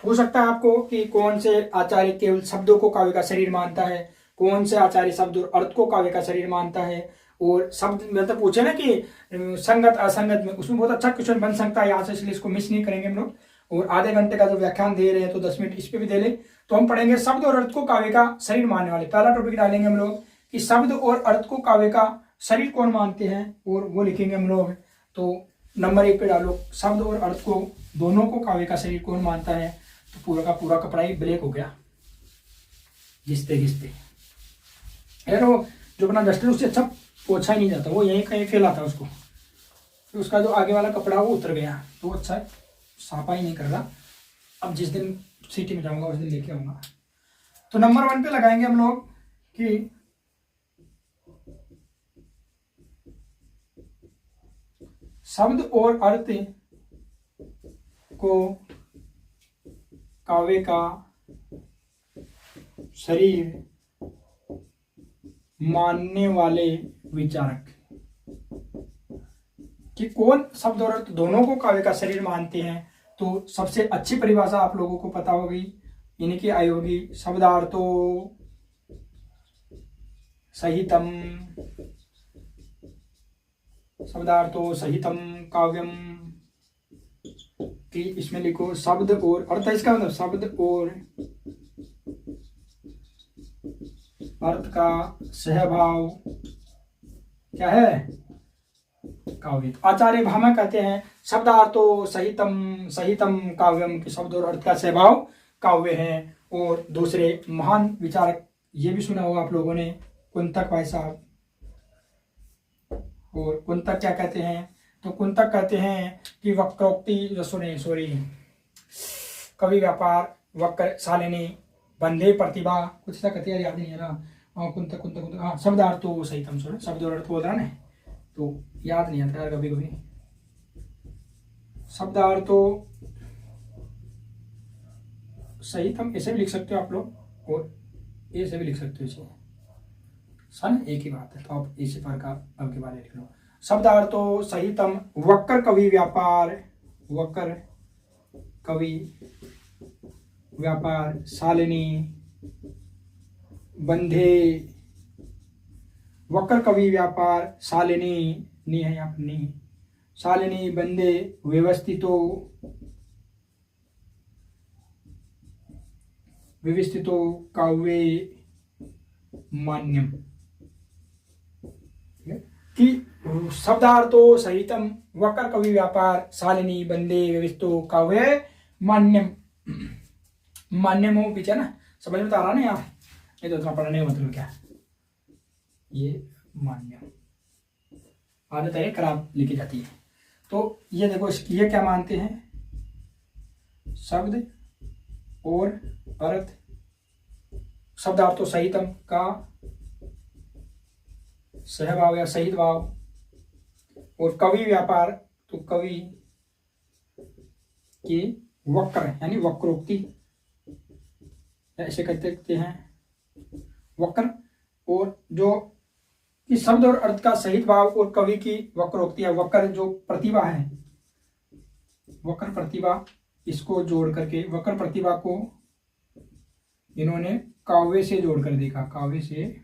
हो सकता है आपको कि कौन से आचार्य केवल शब्दों को काव्य का शरीर मानता है, कौन से आचार्य शब्द और अर्थ को काव्य का शरीर मानता है। और शब्द मतलब पूछे ना कि संगत असंगत में, उसमें बहुत अच्छा क्वेश्चन बन सकता है यहाँ से, इसलिए इसको मिस नहीं करेंगे हम लोग। और आधे घंटे का जो व्याख्यान दे रहे हैं तो 10 मिनट इस पे भी दे ले। तो हम पढ़ेंगे शब्द और अर्थ को काव्य का शरीर मानने वाले। पहला टॉपिक डालेंगे हम लोग कि शब्द और अर्थ को काव्य का शरीर कौन मानते हैं, और वो लिखेंगे हम लोग। तो नंबर 1 पे डालो शब्द और अर्थ को दोनों को काव्य का शरीर कौन मानता है। तो पूरा का पूरा कपड़ा ही ब्लैक हो गया घिसते घिसते यार। वो जो अपना डस्टर उससे अच्छा पोछा ही नहीं जाता, वो यहीं कहीं फैलाता है उसको, तो उसका जो आगे वाला कपड़ा वो उतर गया, तो अच्छा साफा ही नहीं कर रहा। अब जिस दिन सिटी में जाऊंगा उस दिन लेके आऊंगा। तो नंबर 1 पे लगाएंगे हम लोग कि शब्द और अर्थ को काव्य का शरीर मानने वाले विचारक कि कौन शब्द और अर्थ दोनों को काव्य का शरीर मानते हैं। तो सबसे अच्छी परिभाषा आप लोगों को पता होगी, इनकी आई होगी शब्दार्थो सहितम काव्यम। कि इसमें लिखो शब्द और अर्थ, इसका मतलब शब्द और अर्थ का सहभाव क्या है, काव्य। आचार्य भामा कहते हैं शब्दार्थो सहितम काव्यम, के शब्द और अर्थ का सहभाव काव्य है। और दूसरे महान विचारक, ये भी सुना होगा आप लोगों ने, कुंतक भाई साहब। और कुंतक क्या कहते हैं, तो कुंतक कहते हैं कि वक्रोक्ति सॉरी कवि व्यापार वक्र शालिनी बंधे प्रतिभा, कुछ ऐसा कहते हैं, याद नहीं है ना। कुंतक हाँ शब्दार्थो सहितम, सुनो शब्द और अर्थ बोल रहा ना, तो याद नहीं आता यार कभी कभी। शब्दार्थो सहितम ऐसे भी लिख सकते हो आप लोग, और ऐसे भी लिख सकते हो, इसे सन एक ही बात है। तो आप इसी प्रकार अब के बारे में लिख लो। शब्दार्थो सहितम वक्र कवि व्यापार शालिनी बंधे, वक्र कवि व्यापार शालिनी नी है यहाँ नी, शालिनी बंधे व्यवस्थितो काव्ये मान्यम। कि शब्दार्थो सहितम वक्र कवि व्यापार शालिनी बंदे व्यवस्थो काव्ये मान्यम। मान्यम हो पीछे ना, समझ में तो आ रहा ना यार, ये तो इतना पढ़ने का मतलब क्या, ये मान्यम आदत है खराब लिखी जाती है। तो ये देखो ये क्या मानते हैं, शब्द और अर्थ शब्दार्थो सहितम का सहभाव या सहित भाव, और कवि व्यापार तो कवि की वक्र यानी वक्रोक्ति ऐसे कहते हैं वक्र, और जो कि शब्द और अर्थ का सहित भाव और कवि की वक्रोक्ति या वक्र जो प्रतिभा है, वक्र प्रतिभा, इसको जोड़ करके वक्र प्रतिभा को इन्होंने काव्य से जोड़कर देखा, काव्य से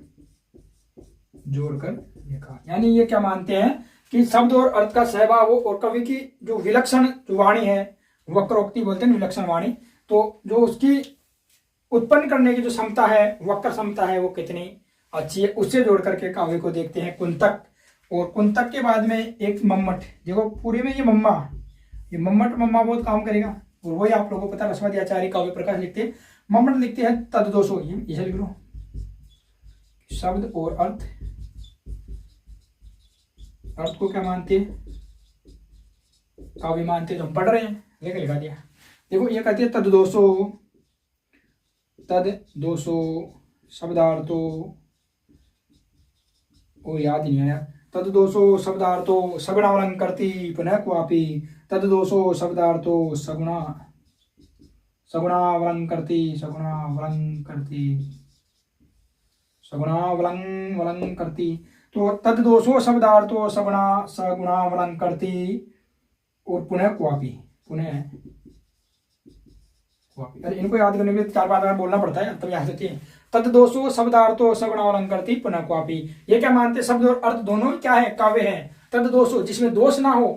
जोड़कर देखा। यानी ये क्या मानते हैं कि शब्द और अर्थ का सहभाव हो और कवि की जो विलक्षण जो वाणी है, वक्रोक्ति बोलते हैं विलक्षण वाणी, तो जो उसकी उत्पन्न करने की जो क्षमता है, वक्र क्षमता है, वो कितनी अच्छी है, उससे जोड़ करके काव्य को देखते हैं कुंतक। और कुंतक के बाद में एक मम्मट, देखो पूरे में ये मम्मा बहुत काम करेगा, और वही आप लोगों को पता है रसवती आचार्य काव्य प्रकाश लिखते हैं। मम्मट लिखते हैं तद दोषो, इसे लिख लो, शब्द और अर्थ, अर्थ को क्या मानते हैं, काव्य मानते हैं, जो हम पढ़ रहे हैं, लेकर लिखा दिया। देखो ये कहती है तद दोषो शब्दार्थो, वो याद नहीं आया, तद दोषो शब्दार्थो सगुणावलंकर्ति पुनः क्वापि, तद दोषो शब्दार्थो सगुणावलंकर्ति, तो तद दोषो शब्दार्थो सगुणावलंकर्ति और पुनः क्वापि, अरे इनको याद करने के लिए 4 बार बोलना पड़ता है तब याद होती है। तद दोषो शब्दार्थो सगुणावलंकर्ति पुनः क्वापि, ये क्या मानते, शब्द और अर्थ दोनों क्या है, काव्य है। तद दोषो, जिसमें दोष ना हो,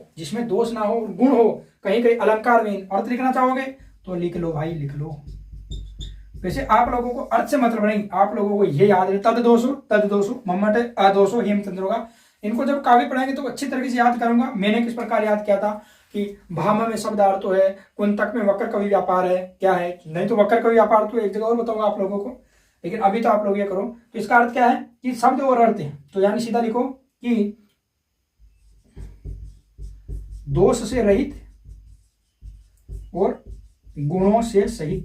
गुण हो, कहीं कहीं अलंकार में अर्थ लिखना चाहोगे तो लिख लो भाई, लिख लो। वैसे आप लोगों को अर्थ से मतलब नहीं, आप लोगों को ये याद है तद दोषो मम्मट अदोषो हेमचंद्र होगा। इनको जब काव्य पढ़ाएंगे तो अच्छी तरीके से याद करूंगा। मैंने किस प्रकार याद किया था कि भामा में शब्दार्थ है, कुंतक में वक्र कवि व्यापार है, क्या है, नहीं तो वक्र कवि व्यापार तो एक जगह और बताऊंगा आप लोगों को, लेकिन अभी तो आप लोग ये करो। तो इसका अर्थ क्या है कि शब्द और अर्थ है, तो यानी सीधा लिखो कि दोष से रहित और गुणों से सहित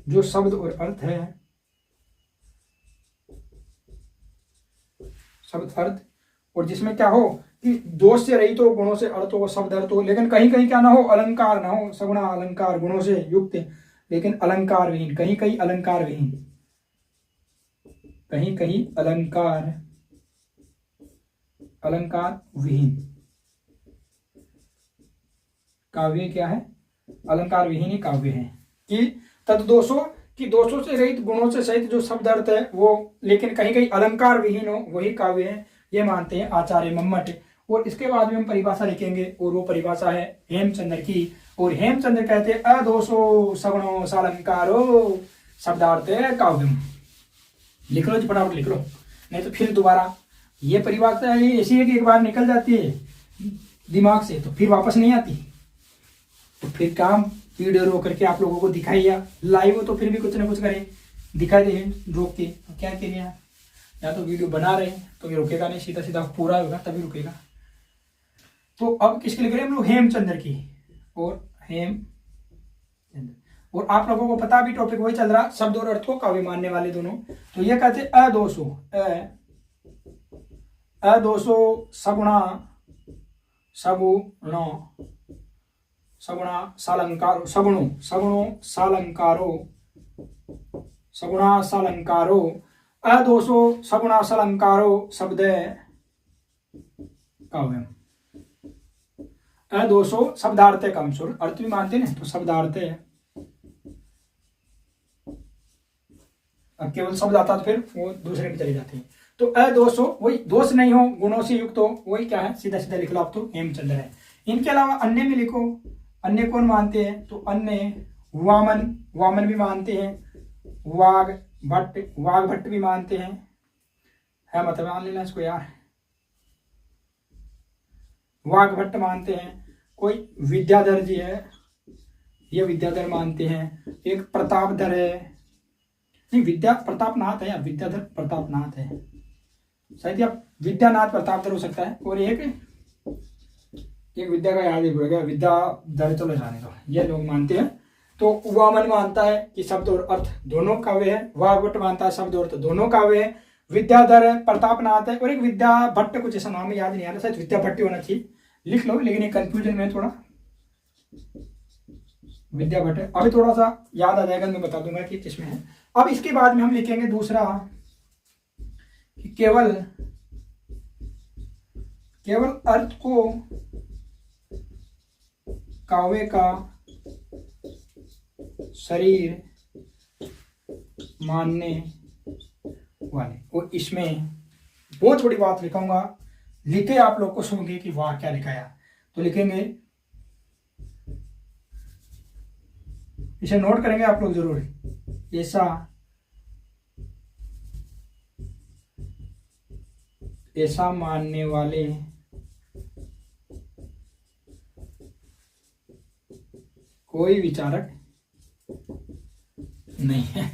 जो शब्द और अर्थ है, शब्द अर्थ, और जिसमें क्या हो कि दोष से रहित हो, गुणों से अर्थ हो, शब्द अर्थ हो, लेकिन कहीं कहीं क्या ना हो, अलंकार ना हो, सगुणा अलंकार, गुणों से युक्त लेकिन अलंकार विहीन, कहीं कहीं अलंकार विहीन, कहीं कहीं अलंकार विहीन काव्य क्या है, अलंकार विहीन ही काव्य है। कि तद दोषों, कि दोषों से रहित, गुणों से सहित जो शब्द अर्थ है वो, लेकिन कहीं कहीं अलंकार विहीन हो, वही काव्य है, ये मानते हैं आचार्य मम्मट। और इसके बाद में हम परिभाषा लिखेंगे, और वो परिभाषा है हेमचंद्र की। और हेमचंद्र कहते हैं अदोषो सगुणो सालंकारो शब्दार्थ काव्यम। लिख लो जी, फटाफट लिख लो, नहीं तो फिर दोबारा ये परिभाषा ऐसी है कि एक बार निकल जाती है दिमाग से तो फिर वापस नहीं आती। तो फिर काम वीडियो रोक करके आप लोगों को दिखाइए, लाइव हो तो फिर भी कुछ ना कुछ करें, दिखा दे रोक के, तो क्या करिए, या तो वीडियो बना रहे हैं तो ये रुकेगा नहीं, सीधा सीधा पूरा होगा तभी रुकेगा। तो अब किसके लिख रहे हैं हम लोग, हेमचंद्र की। और हेमचंद्र, और आप लोगों को पता भी टॉपिक वही चल रहा, शब्द और अर्थ को काव्य मानने वाले दोनों। तो ये कहते अदोषो सगुणा सालंकारो अदोषो सगुणा सालंकारो शब्द काव्यम। अदोषो शब्दार्थ का अंशुर, अर्थ भी मानते हैं तो शब्दार्थ है। अब केवल शब्द आता तो फिर वो दूसरे में चले जाते हैं। तो अदोषो, वही दोष नहीं हो, गुणों से युक्त हो, वही क्या है, सीधा सीधा लिख लो आप, तो हेमचंद्र है। इनके अलावा अन्य में लिखो, अन्य कौन मानते हैं, तो अन्य वामन भी मानते हैं, वाघ भट्ट भी मानते हैं, है मतलब मान लेना इसको यार, वाघ भट्ट मानते हैं। कोई विद्याधर जी है, ये विद्याधर मानते हैं। एक प्रतापधर है, नहीं प्रतापनाथ है यार, विद्याधर प्रतापनाथ है शायद, या विद्यानाथ प्रतापधर हो सकता है। और एक विद्या का याद ही भूल गया, विद्याधर, चलो जाने दो, ये लोग मानते हैं। तो वामन मानता है कि शब्द और अर्थ दोनों काव्य है, वाघभट्ट मानता है शब्द और अर्थ दोनों काव्य है, विद्याधर है, प्रतापनाथ है, और एक विद्या भट्ट, कुछ ऐसा नाम याद नहीं आ रहा, शायद विद्या भट्ट होना चाहिए, लिख लो, लेकिन ये कंफ्यूजन में थोड़ा विद्या भट्ट है। अभी थोड़ा सा याद आ जाएगा, मैं बता दूंगा कि किसमें है। अब इसके बाद में हम लिखेंगे दूसरा कि केवल अर्थ को काव्य का शरीर मानने वाले। और इसमें बहुत बड़ी बात लिखूंगा, लिखे आप लोग को सुनोगे कि वाह क्या लिखाया, तो लिखेंगे, इसे नोट करेंगे आप लोग जरूर। ऐसा मानने वाले कोई विचारक नहीं है।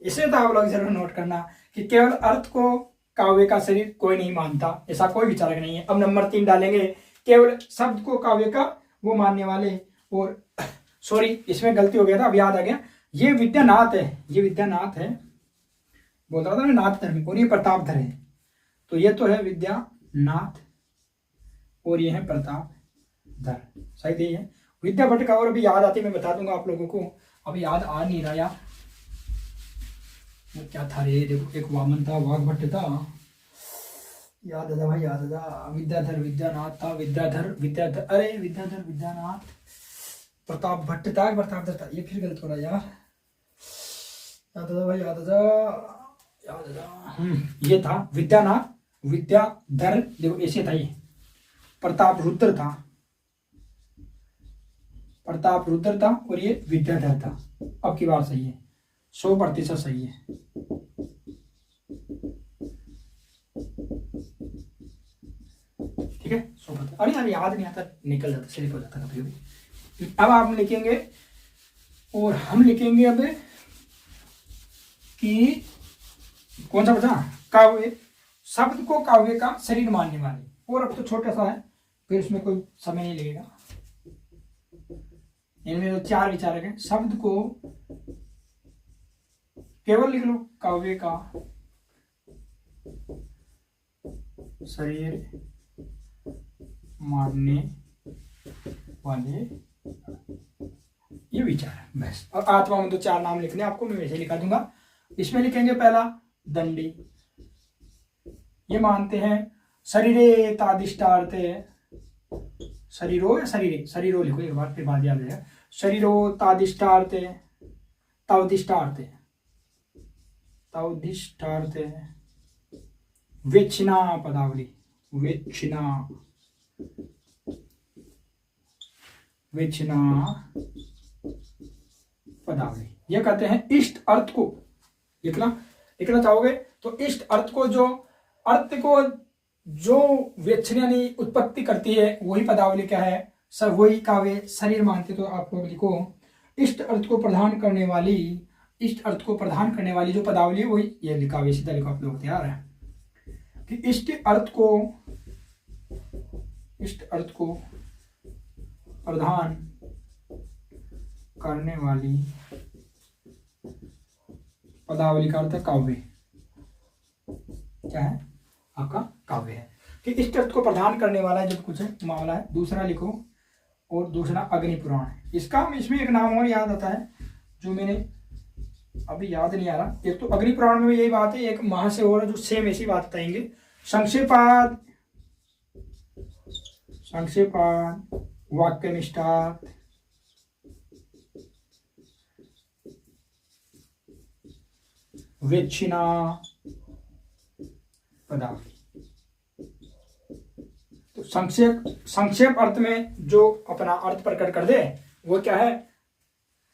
इसे तो आप लोग जरूर नोट करना कि केवल अर्थ को काव्य का शरीर कोई नहीं मानता, ऐसा कोई विचारक नहीं है। अब नंबर 3 डालेंगे, केवल शब्द को काव्य का वो मानने वाले। और सॉरी, इसमें गलती हो गया था, अब याद आ गया, ये विद्यानाथ है, ये विद्यानाथ है, बोल रहा था मैं नाथ धर्म, और ये प्रतापधर है। तो ये तो है विद्यानाथ और ये है प्रतापधर, सही थी है। विद्या भट्ट का और अभी याद आती मैं बता दूंगा आप लोगों को, अभी याद आ नहीं रहा यार, क्या था रे, देखो एक वामन था, वाघ भट्ट था, याद आ भाई, याद आ। विद्याधर विद्यानाथ था, विद्याधर अरे विद्याधर विद्यानाथ, प्रताप भट्ट था, प्रतापधर था, ये फिर गलत हो रहा यार, याद आ भाई, याद आ। ये था विद्यानाथ, विद्याधर, देखो ऐसे था ये, प्रताप रुद्र था, प्रताप रुद्र था, और ये विद्याधर था। अब की बार सही है, 100% सही है। ठीक है, 100%। अरे यार याद नहीं आता, निकल जाता, स्लिप हो जाता कभी कभी। अब आप लिखेंगे, और हम लिखेंगे अब कि कौन सा बचा, काव्य, शब्द को काव्य का शरीर मानने वाले। और अब तो छोटा सा है, फिर उसमें कोई समय नहीं लगेगा। इनमें तो 4 विचारक हैं। शब्द को केवल लिख लो काव्य का शरीर मानने वाले, ये विचार है बस। और आत्मा में तो 4 नाम लिखने आपको, मैं वैसे लिखा दूंगा। इसमें लिखेंगे पहला दंडी, ये मानते हैं शरीरे तादिष्टार्थे, शरीरो या शरीरे, शरीरो लिखो एक बार, फिर बाद याद आएगा। शरीरो तादिष्टार्थे, तवदिष्टार्थे, तवदिष्टार्थे, विच्छिन्ना पदावली, विच्छिन्ना, विच्छिन्ना पदावली, ये कहते हैं इष्ट अर्थ को लिखना चाहोगे तो इष्ट अर्थ को, जो अर्थ को जो विच्छिन्न यानी उत्पत्ति करती है, वही पदावली क्या है, सब वही काव्य शरीर मानते। तो आप लोग लिखो इष्ट अर्थ को प्रदान करने वाली, इष्ट अर्थ को प्रदान करने वाली जो पदावली है वही ये काव्य। सीधा लिखो आप लोग, तैयार है कि इष्ट अर्थ को प्रदान करने वाली पदावली का अर्थ है काव्य। क्या है आपका, काव्य है कि इष्ट अर्थ को प्रदान करने वाला है, जब कुछ मामला है। दूसरा लिखो, और दूसरा अग्नि पुराण है। इसका इसमें एक नाम और याद आता है, जो मैंने अभी याद नहीं आ रहा। एक तो अग्नि पुराण में यही बात है, एक महा से और जो सेम ऐसी बात बताएंगे। संक्षेपाद, वाक्य निष्ठा, विच्छिन्ना पदावली। तो संक्षेप अर्थ में जो अपना अर्थ प्रकट कर दे वो क्या है,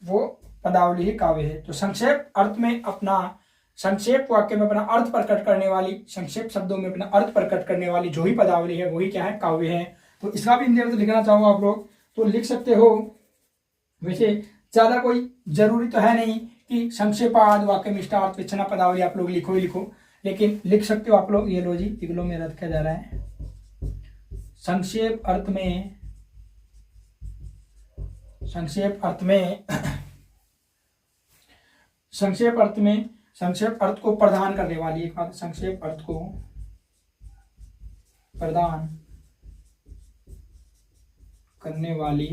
वो पदावली ही काव्य है। तो संक्षेप अर्थ में अपना, संक्षेप वाक्य में अपना अर्थ प्रकट करने वाली, संक्षेप शब्दों में अपना अर्थ प्रकट करने वाली जो ही पदावली है वही क्या है, काव्य है। तो इसका भी हिंदी अर्थ लिखना चाहो आप लोग तो लिख सकते हो। वैसे ज्यादा कोई जरूरी तो है नहीं कि संक्षेपाद, वाक्य निष्ठार्थ, विच्छिन्ना पदावली आप लोग लिखो ही लिखो, लेकिन लिख सकते हो आप लोग। ये लो जी, इग्लो में रखा जा रहा है। संक्षेप अर्थ में, संक्षेप अर्थ को प्रदान करने वाली, एक बात, संक्षेप अर्थ को प्रदान करने वाली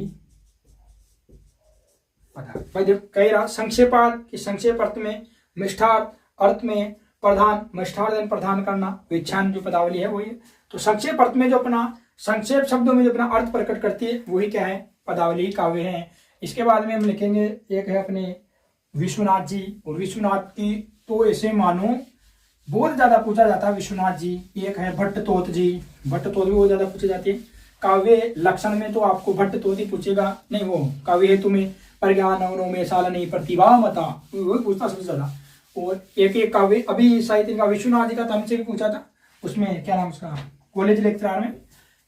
पदार्थ। भाई देखो कह रहा संक्षेपार्थ कि संक्षेप अर्थ में, मिष्ठार्थ अर्थ में प्रधान, मिष्ठार्थ प्रदान करना, विच्छान जो पदावली है वही। तो संक्षेप अर्थ में जो अपना, संक्षेप शब्दों में जो अपना अर्थ प्रकट करती है वही क्या है, पदावली काव्य है। इसके बाद में हम लिखेंगे, एक है अपने विश्वनाथ जी, और विश्वनाथ की तो ऐसे मानो बहुत ज्यादा पूछा जाता है विश्वनाथ जी। एक है भट्टतोत जी, भट्टतोत भी बहुत ज्यादा पूछी जाती है। काव्य लक्षण में तो आपको भट्टतोत ही पूछेगा, नहीं वो काव्य है तुम्हें प्रज्ञान अवनो में साल नहीं प्रतिभा मता, वही पूछता सबसे ज्यादा। और एक काव्य अभी साहित्य का विश्वनाथ जी का तम से भी पूछा था, उसमें क्या नाम उसका, कॉलेज लेक्चर में,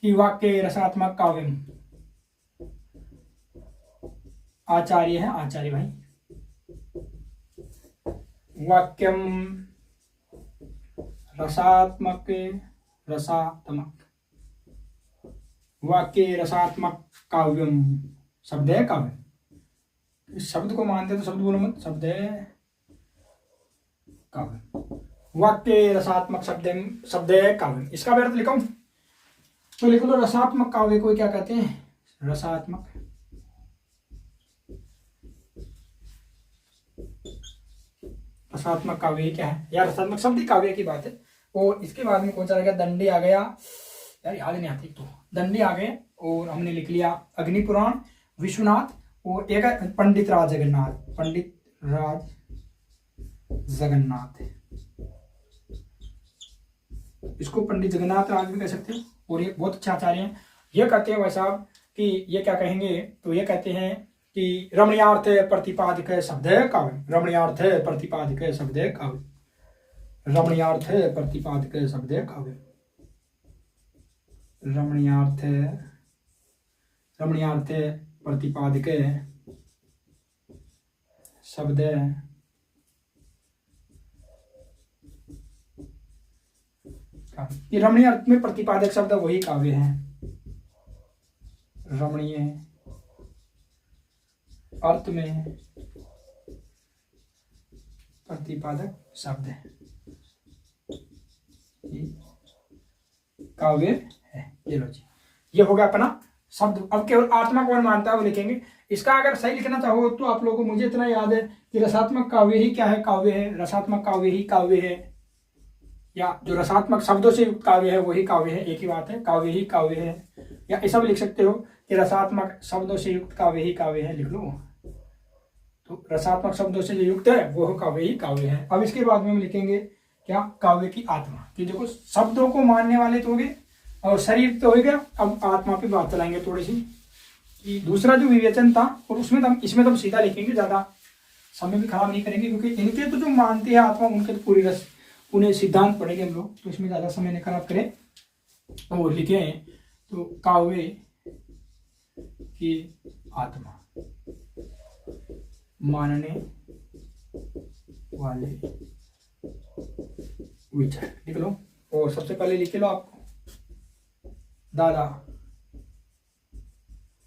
कि वाक्य रसात्मक काव्य, आचार्य है आचार्य भाई। वाक्यम रसात्मक रसात्मक, वाक्य रसात्मक काव्यम, शब्द है काव्य। इस शब्द को मानते तो शब्द बोलो मत, शब्द है काव्य। वाक्य रसात्मक शब्द है काव्य, इसका भी अर्थ लिखो तो लिख लो रसात्मक काव्य को क्या कहते हैं, रसात्मक। रसात्मक काव्य क्या है यार, रसात्मक शब्द काव्य की बात है। और इसके बाद में कौन सा आ गया, दंडी आ गया यार, याद नहीं आती तो दंडी आ गए। और हमने लिख लिया अग्निपुराण, विश्वनाथ, और एक है पंडित राज जगन्नाथ, पंडित राज जगन्नाथ, इसको पंडित जगन्नाथ राज भी कह सकते हो। और ये बहुत अच्छे आचार्य हैं। ये कहते हैं भाई साहब कि ये क्या कहेंगे, तो ये कहते हैं कि रमणीयार्थ प्रतिपादिक शब्द है काव्य, रमणीयार्थ प्रतिपादिक शब्द है काव्य, रमणीयार्थ प्रतिपादिक शब्द है काव्य, रमणीयार्थ रमणीयार्थ प्रतिपादिक शब्द ये रमणीय अर्थ में प्रतिपादक शब्द वही काव्य है, रमणीय अर्थ में प्रतिपादक शब्द है काव्य है। ये लो जी, ये हो गया अपना शब्द। अब केवल आत्मा कौन मानता है वो लिखेंगे। इसका अगर सही लिखना चाहो तो आप लोगों को, मुझे इतना याद है कि रसात्मक काव्य ही क्या है, काव्य है, रसात्मक काव्य ही काव्य है, या जो रसात्मक शब्दों से युक्त काव्य है वही काव्य है, एक ही बात है, काव्य ही काव्य है। या ऐसा भी लिख सकते हो कि रसात्मक शब्दों से युक्त काव्य ही काव्य है, लिख लो। तो रसात्मक शब्दों से जो युक्त है वो काव्य ही काव्य है। अब इसके बाद में हम लिखेंगे क्या, काव्य की आत्मा। कि देखो शब्दों को मानने वाले तो हो गए और शरीर तो हो गया, अब आत्मा पे बात चलाएंगे थोड़ी सी। कि दूसरा जो विवेचन था और उसमें तो इसमें तो हम सीधा लिखेंगे, ज्यादा समय भी खराब नहीं करेंगे, क्योंकि इनके तो जो मानते हैं आत्मा उनके तो पूरी रस उन्हें सिद्धांत पढ़ेंगे हम लोग, तो इसमें ज्यादा समय नहीं खराब करें। और लिखे तो काव्य की आत्मा मानने वाले विचार लिख लो। और सबसे पहले लिख लो आपको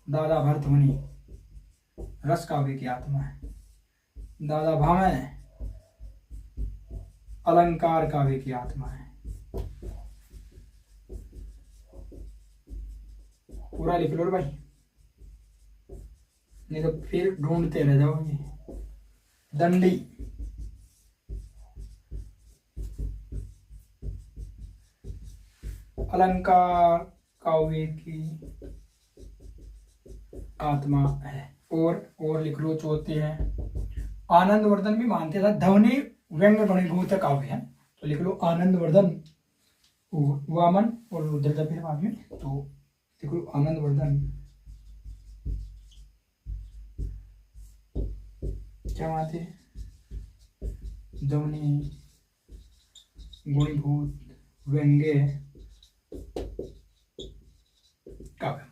दादा भरतमुनि रस काव्य की आत्मा है, दादा भावे अलंकार काव्य की आत्मा है। पूरा लिख लो भाई, नहीं तो फिर ढूंढते रह जाओगे। दंडी अलंकार काव्य की आत्मा है। और लिख लो चौथे हैं आनंदवर्धन भी मानते हैं ध्वनि व्यंग गणीभूत काव्य है, तो लिख लो आनंदवर्धन, वामन और रुद्र फिर बाद में, तो लिख लो आनंदवर्धन क्या मानते हैं, ध्वनि गुणीभूत व्यंग्य काव्य।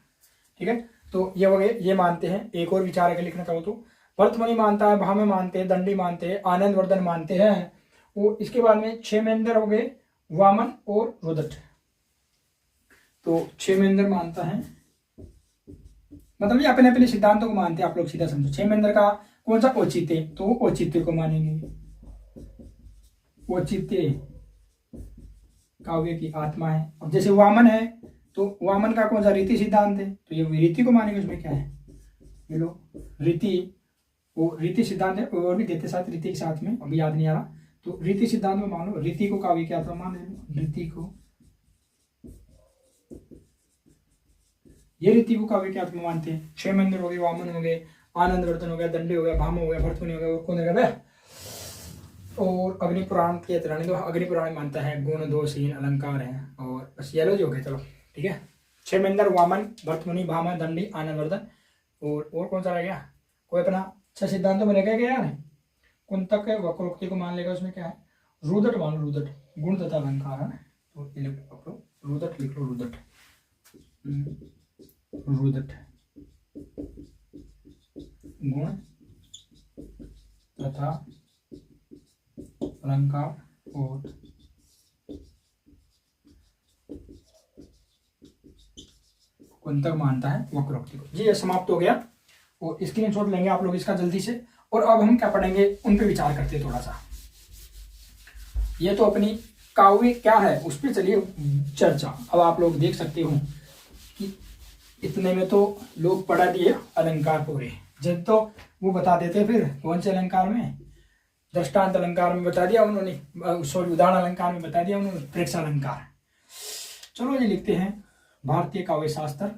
ठीक है, तो ये वगैरह ये मानते हैं। एक और विचार अगर लिखना चाहो तो भरतमुनि मानता है, भामे मानते हैं, दंडी मानते हैं, आनंदवर्धन मानते हैं। और इसके बाद में क्षेमेंद्र हो गए, वामन और रुदट। तो क्षेमेंद्र मानता है, मतलब ये अपने अपने सिद्धांतों को मानते हैं, आप लोग सीधा समझो। क्षेमेंद्र का कौन सा औचित्य, तो औचित्य को मानेंगे, औचित्य काव्य की आत्मा है। अब जैसे वामन है तो वामन का कौन सा रीति सिद्धांत है, तो ये रीति को मानेंगे। उसमें क्या है, लो रीति, वो रीति सिद्धांत है। और भी देते साथ रीति के साथ में, अभी याद नहीं आ रहा, तो रीति सिद्धांत में मान लो रीति को काव्य की आत्मा मान लो, रीति को, ये रीति को काव्य की आत्मा मानते हैं। क्षेमेंद्र हो गए, वामन हो गए, आनंदवर्धन हो गया, दंडी हो गया, भाम हो गया, भरतमुनि हो गया, और कौन हो गया, और अग्निपुराण के रानी तो अग्निपुराण मानता है गुण दोषहीन अलंकार है। और बस ये लो जो हो गए, चलो ठीक है। क्षेमेंद्र, वामन, भरतमुनि, भामा, दंडी, आनंदवर्धन, और कौन सा रह गया, कोई अपना छह सिद्धांतों में रह गया यार, कुंतक वक्रोक्ति को मान लेगा। उसमें क्या है, रुदट मान लो, रुदट गुण तथा अलंकार है, तो रुदट लिख लो, रुदट रुदट गुण कुंतक मानता है वक्रोक्ति को। जी ये समाप्त हो गया और स्क्रीनशॉट लेंगे आप लोग इसका जल्दी से। और अब हम क्या पढ़ेंगे उन पे विचार करते हैं थोड़ा सा। ये तो अपनी काव्य क्या है उस पर चलिए चर्चा। अब आप लोग देख सकते हो कि इतने में तो लोग पढ़ा दिए अलंकार पूरे। जब तो वो बता देते फिर कौन से अलंकार में, दृष्टांत अलंकार में बता दिया उन्होंने, सॉरी उदाहरण अलंकार में बता दिया उन्होंने, प्रेक्ष अलंकार। चलो ये लिखते हैं भारतीय काव्य शास्त्र,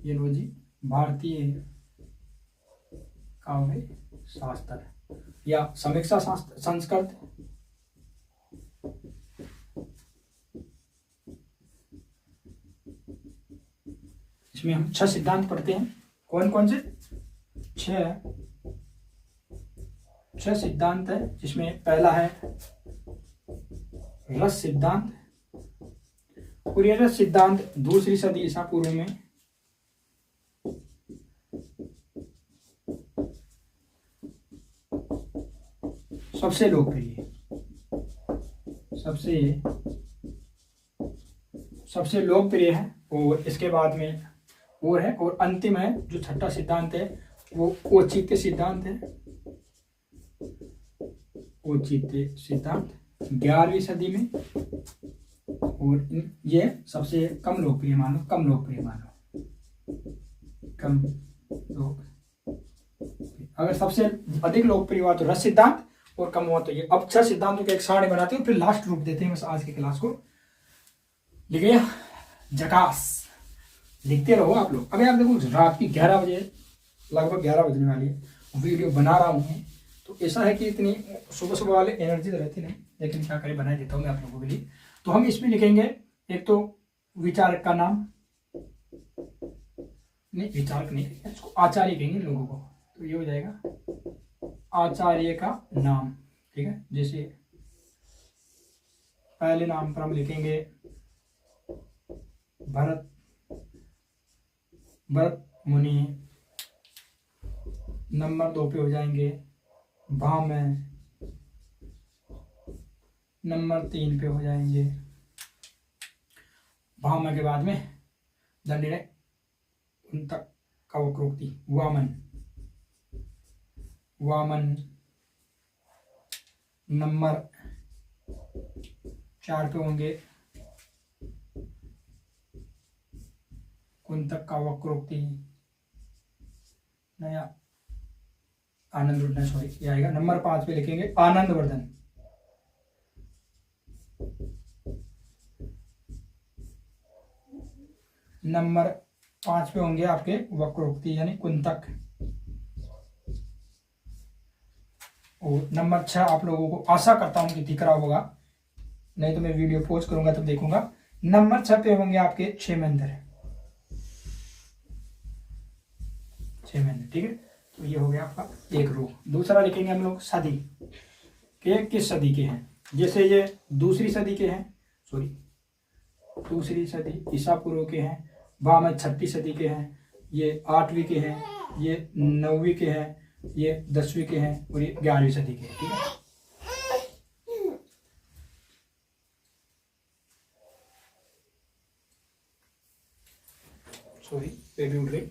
ये लो जी भारतीय काव्य शास्त्र या समीक्षा शास्त्र संस्कृत। इसमें हम 6 सिद्धांत पढ़ते हैं। कौन कौन से? 6 सिद्धांत है, जिसमें पहला है रस सिद्धांत। और यह रस सिद्धांत दूसरी सदी ईसा पूर्व में सबसे लोकप्रिय, सबसे लोकप्रिय है। और इसके बाद में और है, और अंतिम है जो छठा सिद्धांत है वो औचित्य सिद्धांत है। औचित्य सिद्धांत 11वीं सदी में। और ये सबसे कम लोकप्रिय मानो, कम लोकप्रिय। अगर सबसे अधिक लोकप्रिय हुआ तो रस सिद्धांत और कम हुआ तो ये। अब 6 सिद्धांतों के एक सारणी बनाते हैं, फिर लास्ट रूप देते हैं बस आज की क्लास को। लिख गया? जकास, लिखते रहो आप लोग। अभी आप देखो रात की 11 बजे, लगभग 11 बजने वाली है, वीडियो बना रहा हूँ। तो ऐसा है कि इतनी सुबह सुबह वाले एनर्जी तो रहती नहीं, लेकिन क्या करें, बना देता हूँ मैं आप लोगों के लिए। तो हम इसमें लिखेंगे एक तो विचारक का नाम, नहीं विचारक नहीं, इसको आचार्य कहेंगे लोगों को। तो ये हो जाएगा आचार्य का नाम, ठीक है। जैसे पहले नाम पर हम लिखेंगे भरत मुनि। नंबर 2 पे हो जाएंगे भामह। नंबर 3 पे हो जाएंगे, भामह के बाद में दंडिने उन तक का वक्रोक्ति वामन। नंबर 4 पे होंगे कुंतक का वक्रोक्ति नया आनंद, सॉरी ये आएगा। नंबर 5 पे लिखेंगे आनंदवर्धन। नंबर 5 पे होंगे आपके वक्रोक्ति यानी कुंतक। और नंबर 6 आप लोगों को आशा करता हूं कि दिख रहा होगा, नहीं तो मैं वीडियो पॉज करूंगा तब देखूंगा। नंबर 6 पे होंगे आपके क्षेमेंद्र, ठीक है। तो ये हो गया आपका एक रो। दूसरा लिखेंगे हम लोग सदी के, किस सदी के हैं। जैसे ये दूसरी सदी के हैं, सॉरी दूसरी सदी ईसा पूर्व के हैं। भामह 6वीं सदी के हैं। ये 8वीं के हैं, ये 9वीं के हैं, ये 10वीं के हैं, और ये 11वीं सदी के हैं, ठीक है। सॉरी बेबी उठ गई।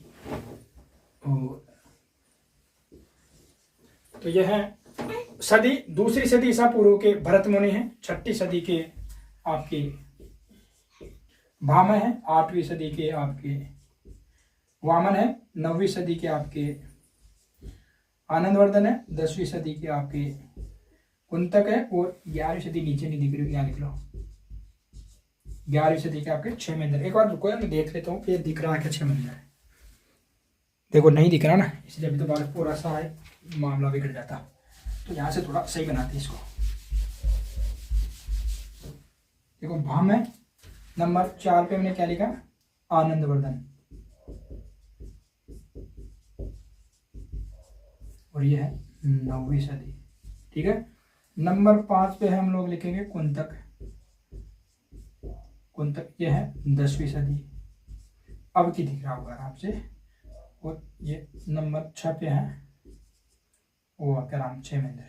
तो यह है सदी, दूसरी सदी ईसा पूर्व के भरत मुनि हैं। 6वीं सदी के आपके भामह है। 8वीं सदी के आपके वामन है। 9वीं सदी के आपके आनंदवर्धन है। 10वीं सदी के आपके कुंतक है। और 11वीं सदी नीचे नहीं दिख रही, यहाँ लिख लो। 11वीं सदी के आपके क्षेमेंद्र। एक बार रुको मैं देख लेता हूँ ये दिख रहा है क्या क्षेमेंद्र है। देखो नहीं दिख रहा ना, इसलिए अभी तो बाल पूरा सा है, मामला बिगड़ जाता। तो यहाँ से थोड़ा सही बनाते इसको। देखो भामह नंबर 4 पे हमने क्या लिखा, आनंदवर्धन। और ये है 9वीं सदी, ठीक है। नंबर 5 पे हम लोग लिखेंगे कुंतक। ये है 10वीं सदी। अब की दिख रहा होगा आपसे। और ये नंबर 6 पे है वो क्या नाम, क्षेमेंद्र।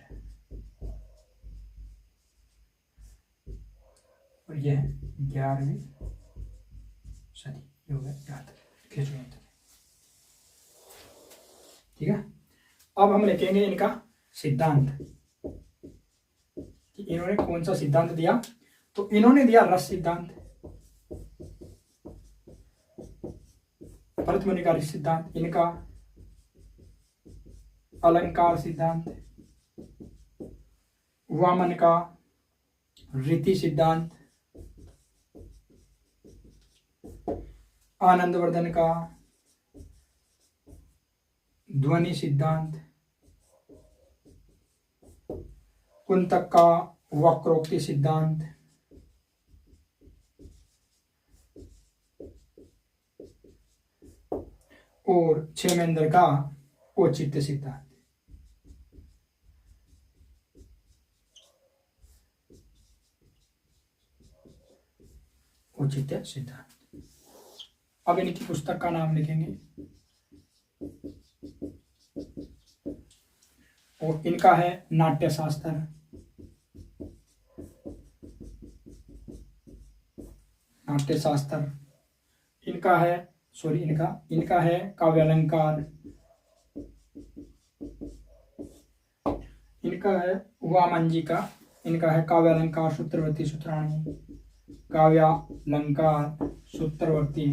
और ये है 11वीं सदी। ये हो गया, यहाँ तक खींचो यहाँ तक। ठीक है, अब हम लिखेंगे इनका सिद्धांत कि इन्होंने कौन सा सिद्धांत दिया। तो इन्होंने दिया रस सिद्धांत, भरतमुनि का रस सिद्धांत, इनका अलंकार सिद्धांत, वामन का रीति सिद्धांत, आनंदवर्धन का ध्वनि सिद्धांत, कुंतक का वक्रोक्ति सिद्धांत, और क्षेमेंद्र का औचित्य सिद्धांत। औचित्य सिद्धांत। अब इनकी पुस्तक का नाम लिखेंगे और इनका है नाट्य शास्त्र, नाट्य शास्त्र। इनका है इनका है काव्य अलंकार, इनका है वामन जी का, इनका है काव्य अलंकार सूत्रवर्ती सूत्राणी, काव्यालंकार सूत्रवर्ती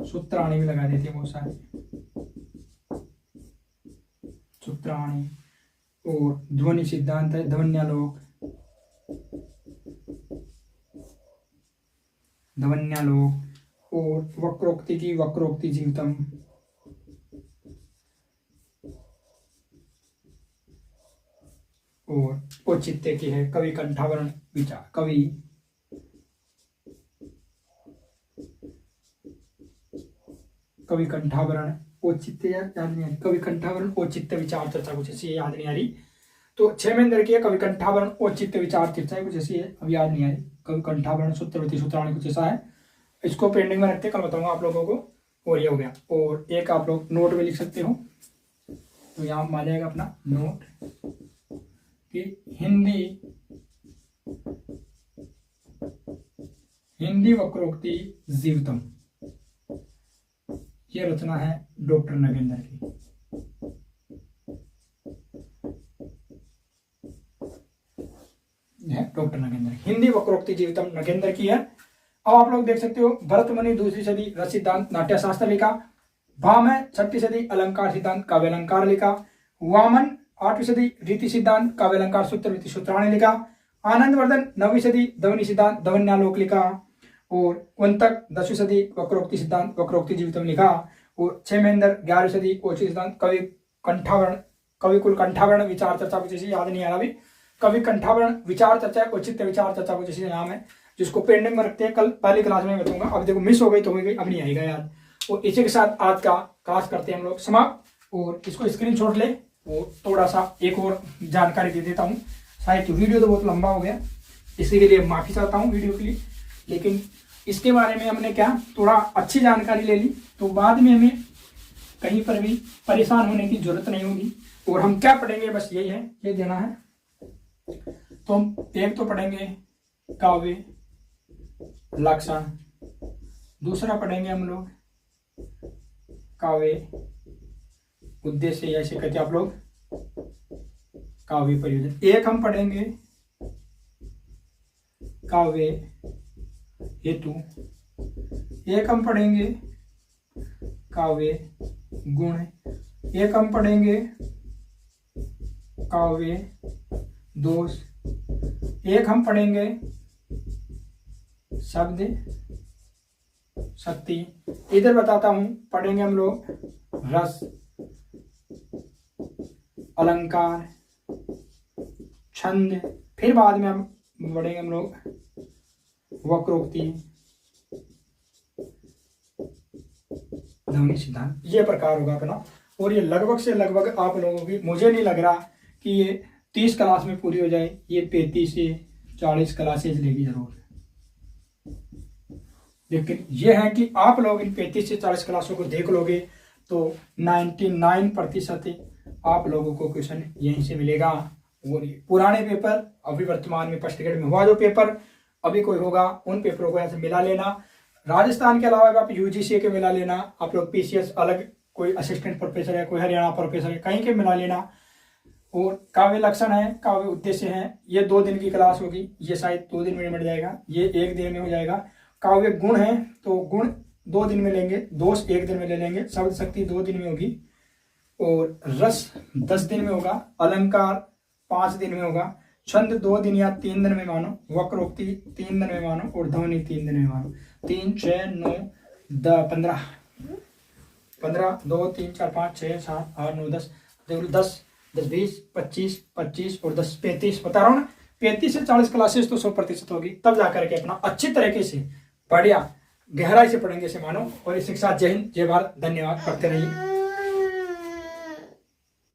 सूत्राणी भी लगा देती है बहुत सारे सूत्राणी। और ध्वनि सिद्धांत है ध्वन्यालोक, ध्वन्यालोक। और वक्रोक्ति की वक्रोक्ति जीवितम, और औचित्य की है कवि कंठावरण विचार, कवि कंठावरण औचित्य याद नहीं आ रही, कवि कंठावरण औचित्य विचार चर्चा कुछ ऐसी याद नहीं आ रही। तो क्षेमेंद्र की कवि कंठावरण औचित्य विचार चर्चा कुछ ऐसी है, अब याद नहीं आ रही। कवि कंठावरण सूत्रवती सूत्राणी कुछ ऐसा है, इसको पेंडिंग में रखते, कल बताऊंगा आप लोगों को। और ये हो गया। और एक आप लोग नोट में लिख सकते हो, तो यहाँ आ जाएगा अपना नोट कि हिंदी वक्रोक्ति जीवितम, ये रचना है डॉक्टर नगेंद्र की। डॉक्टर नगेंद्र, हिंदी वक्रोक्ति जीवितम नगेंद्र की है। अब आप लोग देख सकते हो भरतमुनि 2वीं सदी रस सिद्धांत नाट्य शास्त्र लिखा, भामह 6वीं सदी अलंकार सिद्धांत काव्य अलंकार लिखा, वामन 8वीं सदी रीति सिद्धांत काव्य अलंकार सूत्रवती सूत्राणी लिखा, आनंदवर्धन 9वीं सदी ध्वनि सिद्धांत ध्वन्यालोक लिखा, और कुंतक 10वीं सदी वक्रोक्ति सिद्धांत वक्रोक्ति जीवितम लिखा, और क्षेमेंद्र 11वीं सदी औचित्य सिद्धांत कवि कुल कंठावरण विचार चर्चा कुछ ऐसी याद नहीं आ रहा अभी, कवि कंठावरण विचार चर्चा औचित्य विचार चर्चा कुछ ऐसी नाम है, जिसको पेंडिंग में रखते हैं, कल पहली क्लास में बताऊंगा। अब देखो मिस हो गई तो हो गई, अब नहीं आएगा याद। और इसी के साथ आज का क्लास करते हैं हम लोग समाप्त, और इसको स्क्रीनशॉट ले। और थोड़ा सा एक और जानकारी दे देता हूँ, शायद वीडियो तो बहुत लंबा हो गया, इसी के लिए माफी चाहता हूँ वीडियो के लिए, लेकिन इसके बारे में हमने क्या थोड़ा अच्छी जानकारी ले ली, तो बाद में हमें कहीं पर भी परेशान होने की जरूरत नहीं होगी। और हम क्या पढ़ेंगे, बस यही है, ये देना है। तो हम एक तो पढ़ेंगे काव्य लक्षण, दूसरा पढ़ेंगे हम लोग काव्य उद्देश्य, ऐसे कहते आप लोग काव्य प्रयोजन। एक हम पढ़ेंगे काव्य हेतु, एक हम पढ़ेंगे काव्य गुण, एक हम पढ़ेंगे काव्य दोष, एक हम पढ़ेंगे शब्द शक्ति। इधर बताता हूं, पढ़ेंगे हम लोग रस, अलंकार, छंद, फिर बाद में हम पढ़ेंगे हम लोग वक्रोक्ति, ध्वनि सिद्धांत। ये प्रकार होगा अपना। और ये लगभग से लगभग आप लोगों की, मुझे नहीं लग रहा कि ये 30 क्लास में पूरी हो जाए, ये 35 से 40 क्लासेज लेगी जरूर। लेकिन ये है कि आप लोग इन 35 से 40 क्लासों को देख लोगे तो 99% आप लोगों को क्वेश्चन यहीं से मिलेगा। और पुराने पेपर, अभी वर्तमान में फर्स्ट ग्रेड में हुआ जो पेपर, अभी कोई होगा उन पेपरों को यहाँ से मिला लेना। राजस्थान के अलावा आप यूजीसी के मिला लेना, आप लोग पीसीएस अलग कोई असिस्टेंट प्रोफेसर है, कोई हरियाणा प्रोफेसर है, कहीं के मिला लेना। और काव्य लक्षण है, काव्य उद्देश्य है, ये 2 दिन की क्लास होगी, ये शायद 2 दिन में मिट जाएगा, ये 1 दिन में हो जाएगा। काव्य गुण है तो गुण 2 दिन में लेंगे, दोष 1 दिन में ले लेंगे, शब्द शक्ति 2 दिन में होगी, और रस 10 दिन में होगा, अलंकार 5 दिन में होगा, छंद 2 दिन या 3 दिन में मानो, वक्रोक्ति 3 दिन में मानो, और ध्वनि 3 दिन में मानो। 3 6 9 15 15 2 3 4 5 6 7 8 9 10 10 10 20 25 25 और 10 35 बता रहा हूँ ना, 35 से 40 क्लासेस तो 100% होगी, तब जाकर के अपना अच्छी तरीके से बढ़िया गहराई से पढ़ेंगे इसे मानो। और ये शिक्षा जय हिंद जय भारत, धन्यवाद, पढ़ते रहिए।